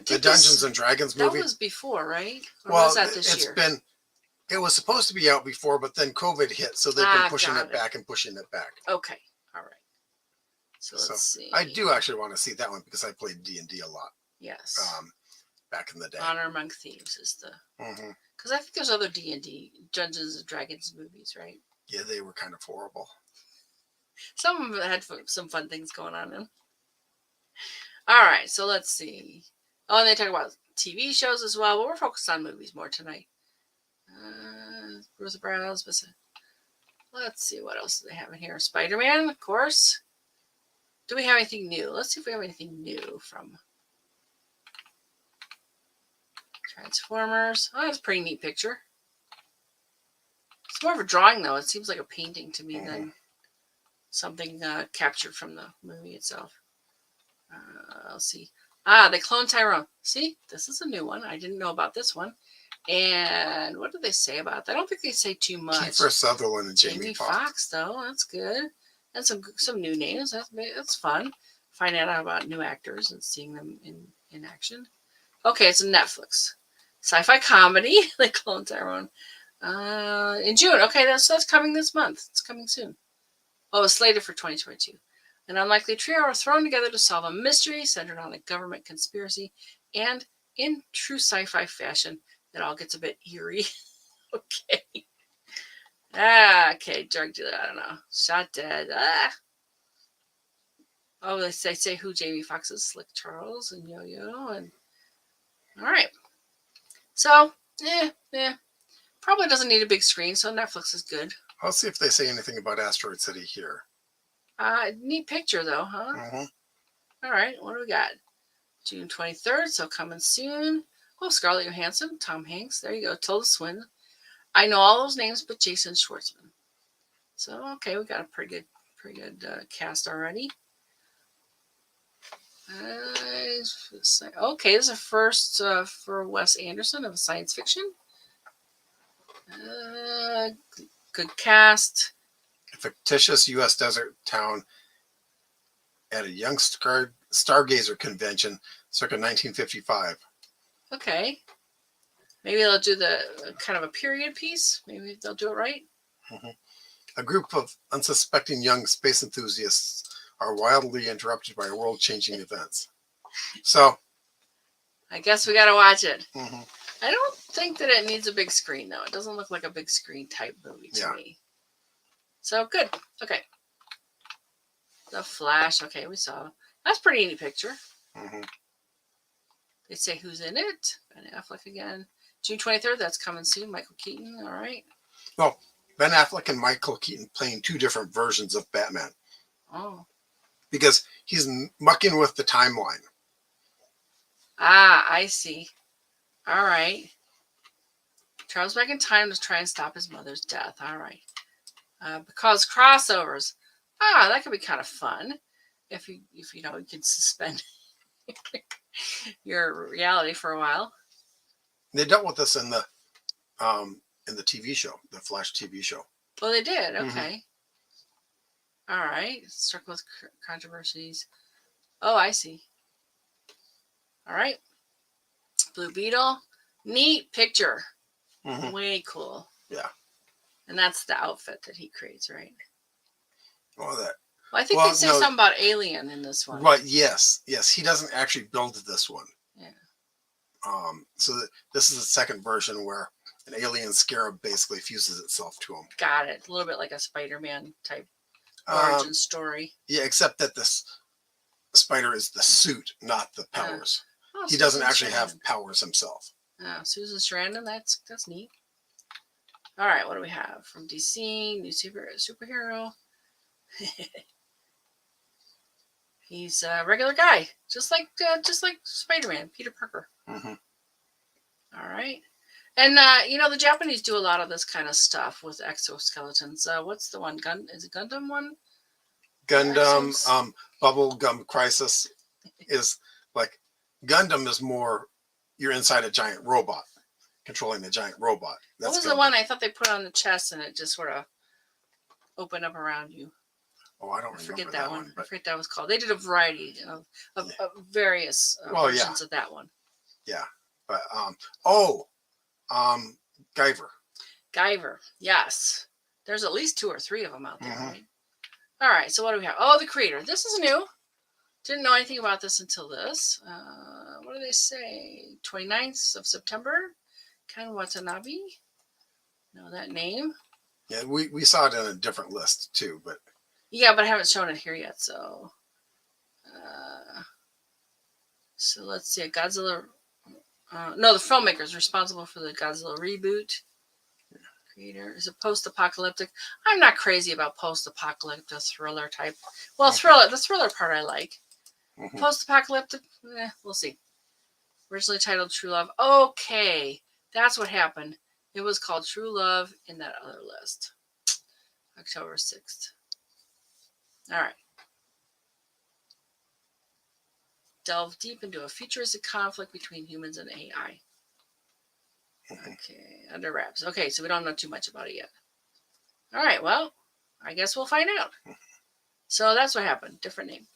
S2: The Dungeons and Dragons movie.
S1: That was before, right? Or
S2: Well,
S1: was that this year?
S2: It was supposed to be out before, but then COVID hit, so they've been pushing it back and pushing it back.
S1: Okay, all right. So let's see.
S2: I do actually want to see that one because I played D&D a lot.
S1: Yes.
S2: Back in the day.
S1: Honor Among Thieves is the. Because I think there's other D&D, Dungeons and Dragons movies, right?
S2: Yeah, they were kind of horrible.
S1: Some of them had some fun things going on in. All right, so let's see. Oh, and they talk about TV shows as well, but we're focused on movies more tonight. Ruth Browse. Let's see what else do they have in here. Spider-Man, of course. Do we have anything new? Let's see if we have anything new from Transformers. Oh, that's a pretty neat picture. It's more of a drawing, though. It seems like a painting to me than something captured from the movie itself. Let's see. They cloned Tyrone. See, this is a new one. I didn't know about this one. And what do they say about that? I don't think they say too much.
S2: Kiefer Sutherland and Jamie
S1: Foxx, though. That's good. And some new names. That's fun. Find out about new actors and seeing them in action. Okay, it's a Netflix sci-fi comedy. They cloned Tyrone in June. Okay, that's coming this month. It's coming soon. Oh, it's slated for 2022. An unlikely trio are thrown together to solve a mystery centered on a government conspiracy, and in true sci-fi fashion, it all gets a bit eerie. Okay. Okay, drug dealer, I don't know. Shot dead. Oh, they say who Jamie Foxx is, Slick Charles and Yo-Yo. And all right. So, probably doesn't need a big screen, so Netflix is good.
S2: I'll see if they say anything about Asteroid City here.
S1: Neat picture, though, huh? All right, what do we got? June 23rd, so coming soon. Oh, Scarlett Johansson, Tom Hanks. There you go. Tilda Swinton. I know all those names, but Jason Schwartzman. So, okay, we got a pretty good cast already. Okay, this is a first for Wes Anderson of science fiction. Good cast.
S2: A fictitious U.S. desert town at a young stargazer convention circa 1955.
S1: Okay. Maybe they'll do the kind of a period piece. Maybe they'll do it right.
S2: A group of unsuspecting young space enthusiasts are wildly interrupted by world-changing events. So,
S1: I guess we got to watch it. I don't think that it needs a big screen, though. It doesn't look like a big screen type movie to me. So, good. Okay. The Flash. Okay, we saw. That's a pretty neat picture. They say who's in it. Ben Affleck again. June 23rd, that's coming soon. Michael Keaton. All right.
S2: Well, Ben Affleck and Michael Keaton playing two different versions of Batman.
S1: Oh.
S2: Because he's mucking with the timeline.
S1: I see. All right. Travels back in time to try and stop his mother's death. All right. Because crossovers. That could be kind of fun. If you can suspend your reality for a while.
S2: They dealt with this in the TV show, the Flash TV show.
S1: Oh, they did. Okay. All right. Struck with controversies. Oh, I see. All right. Blue Beetle. Neat picture. Way cool.
S2: Yeah.
S1: And that's the outfit that he creates, right?
S2: Oh, that.
S1: Well, I think they say something about Alien in this one.
S2: Right. Yes. He doesn't actually build this one.
S1: Yeah.
S2: So this is the second version where an alien scarab basically fuses itself to him.
S1: Got it. A little bit like a Spider-Man type origin story.
S2: Yeah, except that this spider is the suit, not the powers. He doesn't actually have powers himself.
S1: Susan Sarandon, that's neat. All right, what do we have from DC? New superhero. He's a regular guy, just like Spider-Man, Peter Parker. All right, and the Japanese do a lot of this kind of stuff with exoskeletons. What's the one? Is it Gundam one?
S2: Gundam, Bubblegum Crisis is like Gundam is more you're inside a giant robot, controlling the giant robot. That's
S1: what was Gundam. The one I thought they put on the chest and it just sort of opened up around you?
S2: Oh, I don't
S1: I
S2: remember
S1: forget
S2: that
S1: that one. I
S2: but
S1: forget that was called. They did a variety of
S2: yeah.
S1: various
S2: Well,
S1: versions of that one.
S2: Yeah, but Guyver.
S1: Guyver. Yes. There's at least 2 or 3 of them out there,
S2: Mm-hmm.
S1: right? All right. So what do we have? Oh, the creator. This is new. Didn't know anything about this until this. What do they say? 29th of September. Ken Watanabe. Know that name?
S2: Yeah, we saw it in a different list too, but
S1: Yeah, but I haven't shown it here yet. So let's see. Godzilla. No, the filmmaker is responsible for the Godzilla reboot. Creator is it post-apocalyptic? I'm not crazy about post-apocalyptic thriller type. Well, the thriller part I like.
S2: mm-hmm.
S1: Post-apocalyptic, we'll see. Originally titled True Love. Okay, that's what happened. It was called True Love in that other list. October 6th. All right. Delve deep into a futuristic conflict between humans and AI. Okay, under wraps. Okay, so we don't know too much about it yet. All right, well, I guess we'll find out. So that's what happened. Different name.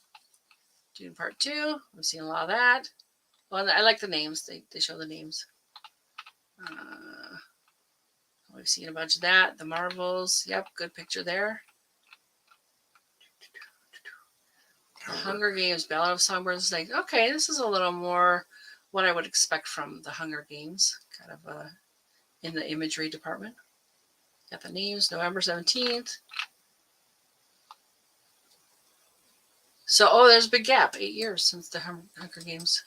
S1: Dune Part 2. We've seen a lot of that. Well, I like the names. They show the names. We've seen a bunch of that. The Marvels. Yep, good picture there. Hunger Games, Ballad of Songbirds. Like, okay, this is a little more what I would expect from the Hunger Games, kind of in the imagery department. Got the names, November 17th. So, there's a big gap. 8 years since the Hunger Games.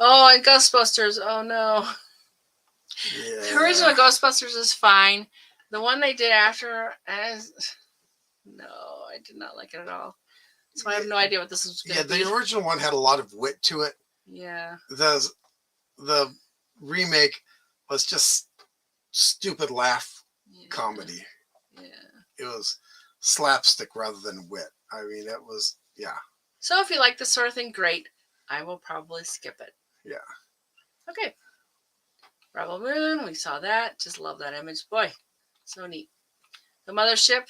S1: Oh, and Ghostbusters. Oh, no.
S2: Yeah.
S1: The original Ghostbusters is fine. The one they did after, no, I did not like it at all. So I have no idea what this is going to be.
S2: Yeah, the original one had a lot of wit to it.
S1: Yeah.
S2: The remake was just stupid laugh comedy.
S1: Yeah.
S2: It was slapstick rather than wit. I mean, it was, yeah.
S1: So if you like this sort of thing, great. I will probably skip it.
S2: Yeah.
S1: Okay. Rebel Moon, we saw that. Just love that image. Boy, so neat. The Mothership.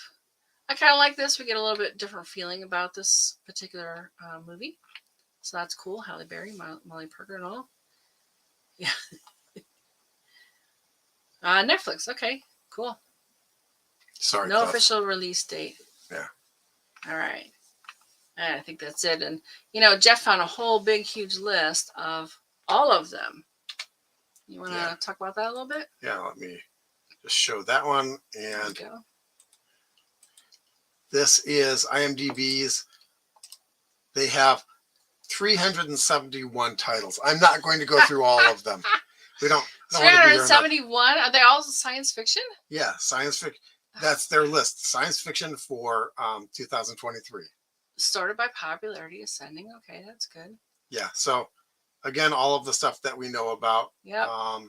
S1: I kind of like this. We get a little bit different feeling about this particular movie. So that's cool. Halle Berry, Molly Parker and all. Yeah. Netflix. Okay, cool.
S2: Sorry,
S1: no
S2: Cliff.
S1: official release date.
S2: Yeah.
S1: All right. And I think that's it. And, Jeff found a whole big, huge list of all of them. You want to talk about that a little bit?
S2: Yeah, let me just show that one. And
S1: there you go.
S2: This is IMDb's. They have 371 titles. I'm not going to go through all of them. We don't
S1: 371? Are they all science fiction?
S2: Yeah, science fiction. That's their list. Science fiction for 2023.
S1: Sorted by popularity ascending. Okay, that's good.
S2: Yeah. So again, all of the stuff that we know about.
S1: Yeah.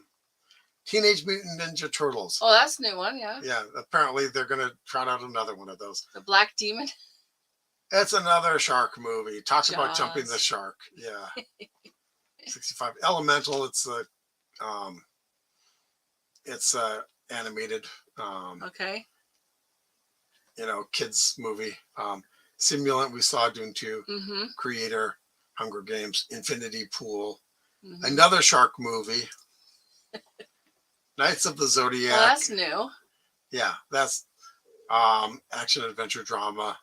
S2: Teenage Mutant Ninja Turtles.
S1: Oh, that's a new one. Yeah.
S2: Yeah. Apparently, they're going to trot out another one of those.
S1: The Black Demon.
S2: It's another shark movie. Talk
S1: Jaws.
S2: about jumping the shark. Yeah. 65. Elemental. It's animated.
S1: Okay.
S2: Kids movie. Simulant. We saw Dune 2.
S1: Mm-hmm.
S2: Creator. Hunger Games. Infinity Pool.
S1: Mm-hmm.
S2: Another shark movie. Knights of the Zodiac.
S1: Well, that's new.
S2: Yeah, that's action adventure drama.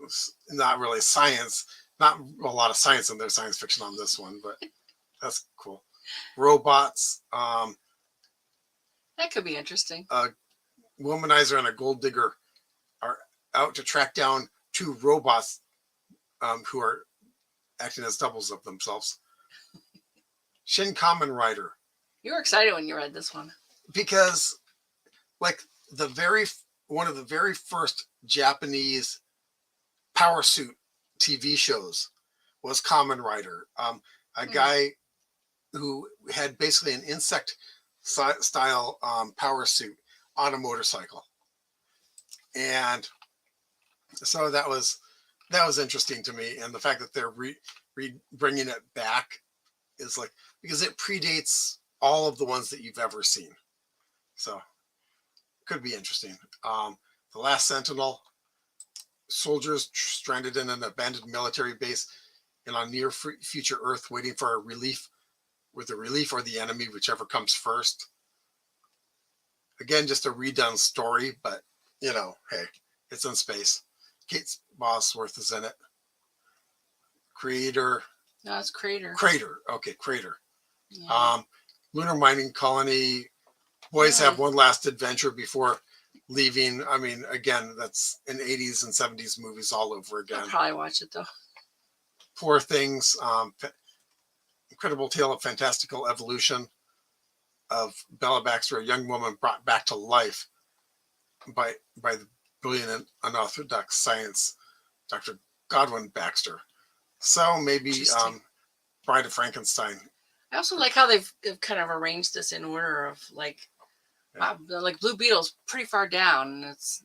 S2: It's not really science. Not a lot of science in their science fiction on this one, but that's cool. Robots.
S1: That could be interesting.
S2: A womanizer and a gold digger are out to track down 2 robots who are acting as doubles of themselves. Shin Kamen Rider.
S1: You were excited when you read this one.
S2: Because like one of the very first Japanese power suit TV shows was Kamen Rider. A guy who had basically an insect style power suit on a motorcycle. And so that was interesting to me. And the fact that they're bringing it back is like, because it predates all of the ones that you've ever seen. So could be interesting. The Last Sentinel. soldiers stranded in an abandoned military base and on near future Earth, waiting for a relief, with the relief or the enemy, whichever comes first. Again, just a redone story, but hey, it's in space. Kate Bosworth is in it. Creator.
S1: No, it's Crater.
S2: Crater. Okay, Crater.
S1: Yeah.
S2: Lunar mining colony. Boys have one last adventure before leaving. I mean, again, that's in 80s and 70s movies all over again.
S1: I'll probably watch it though.
S2: Poor Things. Incredible Tale of Fantastical Evolution of Bella Baxter, a young woman brought back to life by the brilliant and unorthodox science, Dr. Godwin Baxter. So maybe Bride of Frankenstein.
S1: I also like how they've kind of arranged this in order of like Blue Beetle's pretty far down, and it's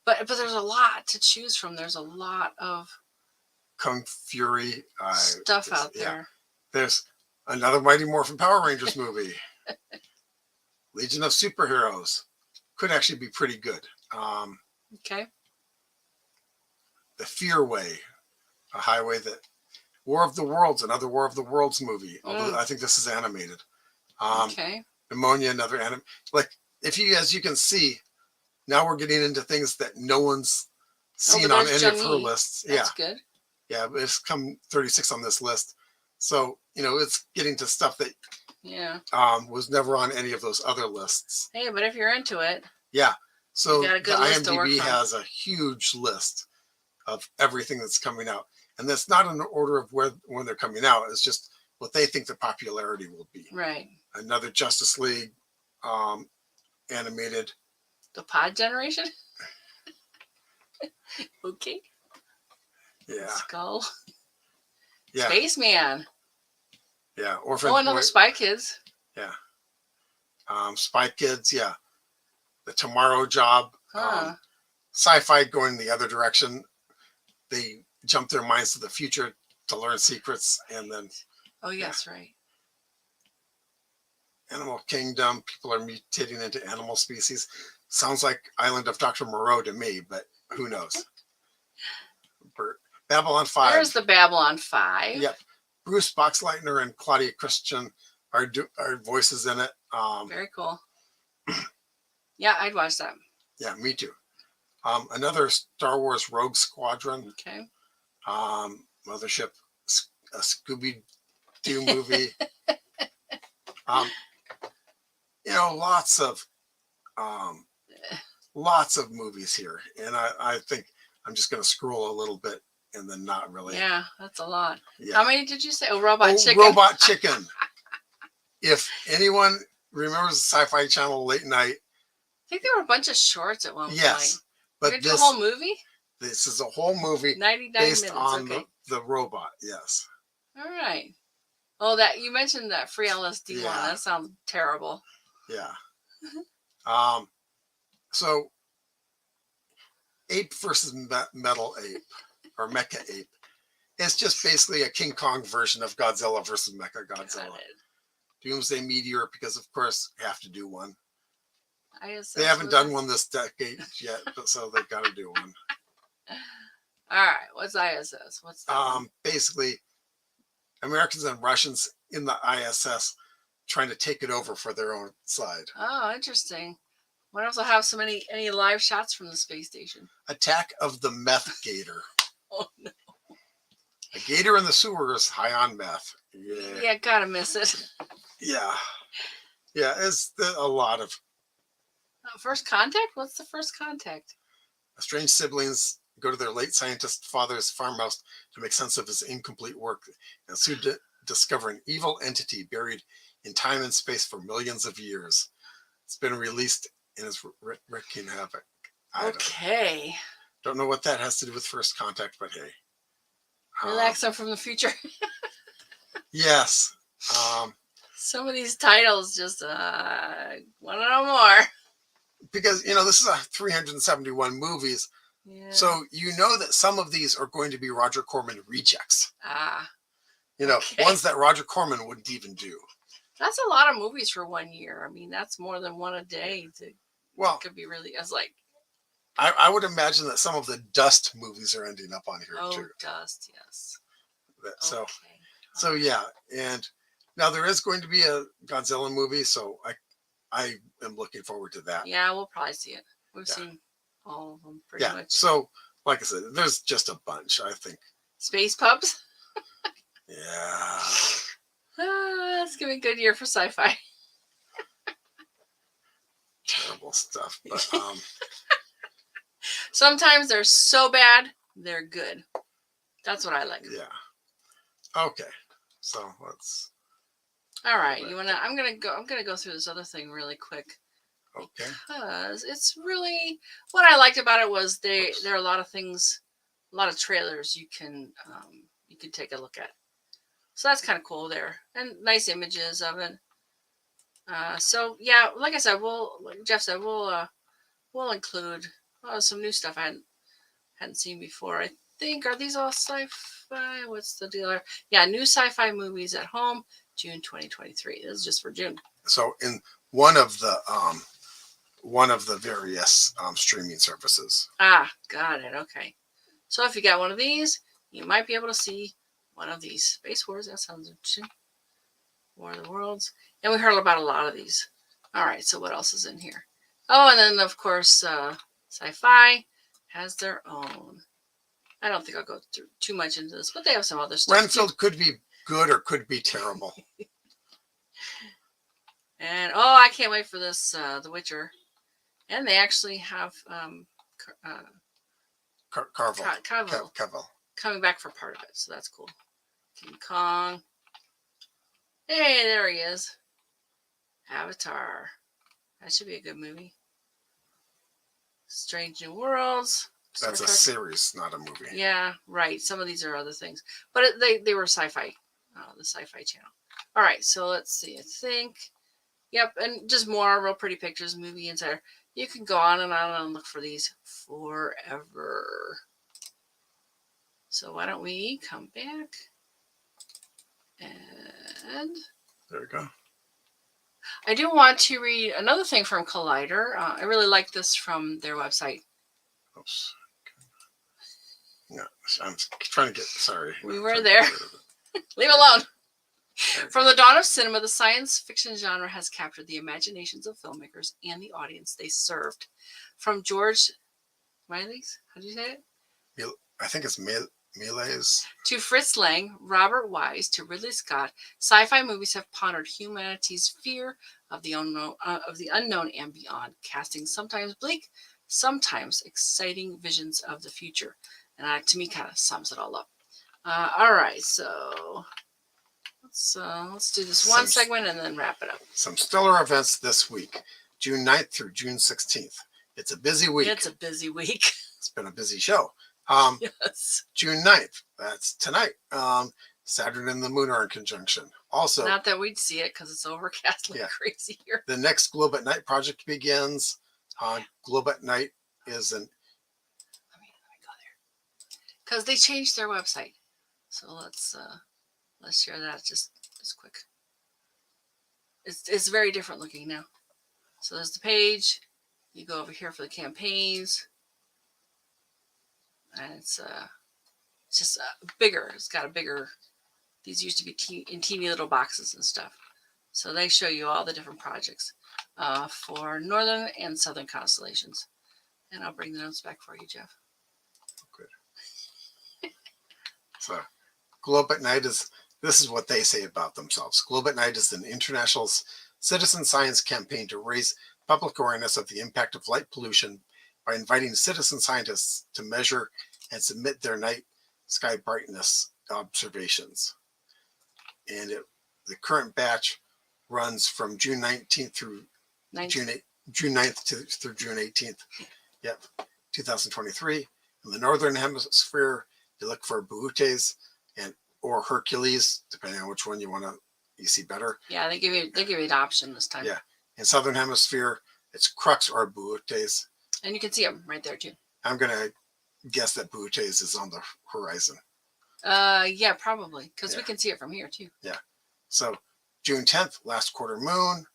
S1: but there's a lot to choose from. There's a lot of
S2: Kung Fury
S1: stuff out there.
S2: There's another Mighty Morphin Power Rangers movie. Legion of Superheroes could actually be pretty good.
S1: Okay.
S2: The Fear Way, a highway that War of the Worlds, another War of the Worlds movie. Although I think this is animated.
S1: Okay.
S2: Pneumonia, another like as you can see, now we're getting into things that no one's seen on any of her lists.
S1: That's good.
S2: Yeah, but it's come 36 on this list. So, it's getting to stuff that was never on any of those other lists.
S1: Hey, but if you're into it.
S2: Yeah. So
S1: the
S2: IMDb has a huge list of everything that's coming out. And that's not in order of when they're coming out. It's just what they think the popularity will be.
S1: Right.
S2: Another Justice League animated.
S1: The Pod Generation? Okay.
S2: Yeah.
S1: Skull.
S2: Yeah.
S1: Spaceman.
S2: Yeah. Orphan.
S1: Oh, another Spy Kids.
S2: Yeah. Spy Kids. Yeah. The Tomorrow Job. Sci-fi going the other direction. They jump their minds to the future to learn secrets, and then.
S1: Oh yes, right.
S2: Animal Kingdom. People are mutating into animal species. Sounds like Island of Dr. Moreau to me, but who knows? Babylon 5.
S1: There's the Babylon 5.
S2: Yep. Bruce Boxleitner and Claudia Christian are voices in it.
S1: Very cool. Yeah, I'd watch that.
S2: Yeah, me too. Another Star Wars Rogue Squadron.
S1: Okay.
S2: Mothership, a Scooby-Doo movie. Lots of movies here, and I think I'm just going to scroll a little bit and then not really.
S1: Yeah, that's a lot.
S2: Yeah.
S1: How many did you say? Oh, Robot Chicken.
S2: Robot Chicken. If anyone remembers the Sci-Fi Channel late night.
S1: I think there were a bunch of shorts at one point.
S2: Yes. But
S1: this whole movie?
S2: This is a whole movie
S1: 99
S2: based
S1: minutes,
S2: on the robot, yes.
S1: All right. Oh, that you mentioned that free LSD one. That sounds terrible.
S2: Yeah. So Ape versus Metal Ape or Mecha Ape. It's just basically a King Kong version of Godzilla versus Mecha Godzilla. Doomsday Meteor, because of course you have to do one. They haven't done one this decade yet, so they've got to do one.
S1: All right, what's ISS? What's that?
S2: Basically, Americans and Russians in the ISS trying to take it over for their own side.
S1: Oh, interesting. What else will have any live shots from the space station?
S2: Attack of the Meth Gator.
S1: Oh no!
S2: A gator in the sewers high on meth.
S1: Yeah, gotta miss it.
S2: Yeah, it's a lot of.
S1: First Contact? What's the First Contact?
S2: Estranged siblings go to their late scientist father's farmhouse to make sense of his incomplete work and soon discover an evil entity buried in time and space for millions of years. It's been released and is wreaking havoc.
S1: Okay.
S2: Don't know what that has to do with First Contact, but hey.
S1: Relaxa from the future.
S2: Yes.
S1: Some of these titles just want to know more.
S2: Because, this is a 371 movies.
S1: Yeah.
S2: So that some of these are going to be Roger Corman rejects. Ones that Roger Corman wouldn't even do.
S1: That's a lot of movies for 1 year. I mean, that's more than one a day. Could be really, as like.
S2: I would imagine that some of the Dust movies are ending up on here
S1: Oh,
S2: too.
S1: Dust, yes.
S2: So
S1: Okay.
S2: so yeah, and now there is going to be a Godzilla movie, so I am looking forward to that.
S1: Yeah, we'll probably see it. We've
S2: Yeah.
S1: seen all of them pretty
S2: Yeah.
S1: much.
S2: So like I said, there's just a bunch. I think.
S1: Space Pups.
S2: Yeah.
S1: It's gonna be a good year for sci-fi.
S2: Terrible stuff, but
S1: Sometimes they're so bad they're good. That's what I like.
S2: yeah. Okay. So let's.
S1: All right, you wanna? I'm gonna go through this other thing really quick.
S2: Okay.
S1: Because it's really what I liked about it was there are a lot of things, a lot of trailers you can take a look at. So that's kind of cool there, and nice images of it. So yeah, like I said, like Jeff said, we'll include some new stuff I hadn't seen before. I think are these all sci-fi? What's the deal? Yeah, new sci-fi movies at home, June 2023. This is just for June.
S2: So in one of the various streaming services.
S1: Ah, got it. Okay. So if you got one of these, you might be able to see one of these. Space Wars, that sounds interesting. War of the Worlds. And we heard about a lot of these. All right, so what else is in here? Oh, and then, of course, Sci-Fi has their own. I don't think I'll go through too much into this, but they have some other stuff.
S2: Renfield could be good or could be terrible.
S1: And, oh, I can't wait for this, The Witcher. And they actually have
S2: Cavill
S1: coming back for part of it, so that's cool. King Kong. Hey, there he is. Avatar. That should be a good movie. Strange New Worlds.
S2: That's a series, not a movie.
S1: Yeah, right. Some of these are other things, but they were sci-fi, the Sci-Fi Channel. All right, so let's see. I think, yep, and just more real pretty pictures. Movie Insider. You can go on and look for these forever. So why don't we come back and
S2: there we go.
S1: I do want to read another thing from Collider. I really like this from their website.
S2: Oops. No, I'm trying to get. Sorry,
S1: we were there. Leave it alone. From the dawn of cinema, the science fiction genre has captured the imaginations of filmmakers and the audience they served. From George Miley's, how do you say it?
S2: I think it's Miles.
S1: To Fritz Lang, Robert Wise, to Ridley Scott, sci-fi movies have pondered humanity's fear of the unknown and beyond, casting sometimes bleak, sometimes exciting visions of the future. And to me, kind of sums it all up. All right, so let's do this one segment and then wrap it up.
S2: Some stellar events this week, June 9th through June 16th. It's a busy week.
S1: It's a busy week.
S2: It's been a busy show.
S1: Yes.
S2: June 9th, that's tonight. Saturn and the Moon are in conjunction. Also,
S1: not that we'd see it because it's overcast like crazy here.
S2: The next Globe at Night project begins. Globe at Night is an.
S1: Let me go there because they changed their website. So let's share that just quick. It's very different looking now. So there's the page. You go over here for the campaigns. And it's just bigger. It's got a bigger. These used to be in teeny little boxes and stuff. So they show you all the different projects for northern and southern constellations. And I'll bring the notes back for you, Jeff.
S2: Good. So, Globe at Night this is what they say about themselves. Globe at Night is an international citizen science campaign to raise public awareness of the impact of light pollution by inviting citizen scientists to measure and submit their night sky brightness observations. And the current batch runs from June 19th through June 9th through June 18th. Yep, 2023. In the northern hemisphere, you look for Boötes or Hercules, depending on which one you see better.
S1: Yeah, they give you an option this time.
S2: Yeah. In southern hemisphere, it's Crux or Boötes.
S1: And you can see them right there too.
S2: I'm gonna guess that Boötes is on the horizon.
S1: Yeah, probably because we can see it from here too.
S2: Yeah. So June 10th, last quarter moon.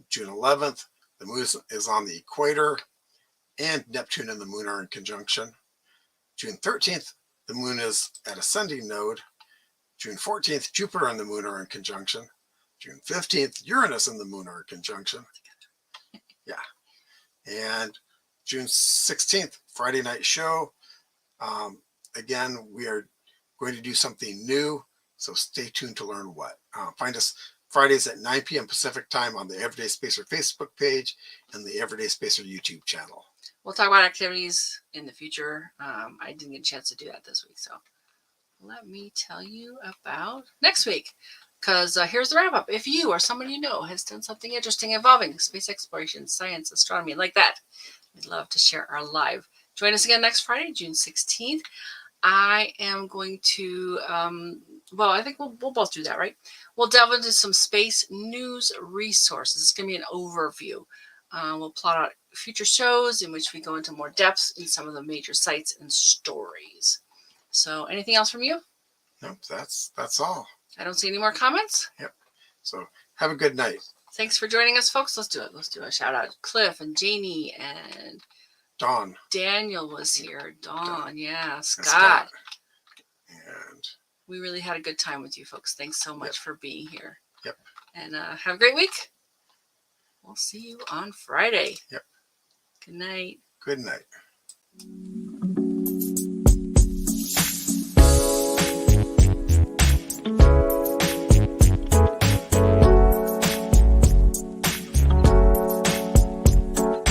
S2: June 11th, the moon is on the equator. and Neptune and the moon are in conjunction. June 13th, the moon is at ascending node. June 14th, Jupiter and the moon are in conjunction. June 15th, Uranus and the moon are in conjunction. Yeah. And June 16th, Friday night show. Again, we are going to do something new, so stay tuned to learn what. Find us Fridays at 9 p.m. Pacific time on the Everyday Spacer Facebook page and the Everyday Spacer YouTube channel.
S1: We'll talk about activities in the future. I didn't get a chance to do that this week, so let me tell you about next week. Because here's the wrap up. If you or someone you know has done something interesting involving space exploration, science, astronomy, like that, we'd love to share our live. Join us again next Friday, June 16th. I am going to, well, I think we'll both do that, right? We'll delve into some space news resources. It's going to be an overview. We'll plot out future shows in which we go into more depths in some of the major sites and stories. So anything else from you?
S2: Nope, that's all.
S1: I don't see any more comments.
S2: Yep. So have a good night.
S1: Thanks for joining us, folks. Let's do it. Let's do a shout out. Cliff and Janie and
S2: Dawn.
S1: Daniel was here. Dawn, yeah.
S2: Scott. And
S1: we really had a good time with you folks. Thanks so much for being here.
S2: Yep.
S1: And have a great week. We'll see you on Friday.
S2: Yep.
S1: Good night.
S2: Good night.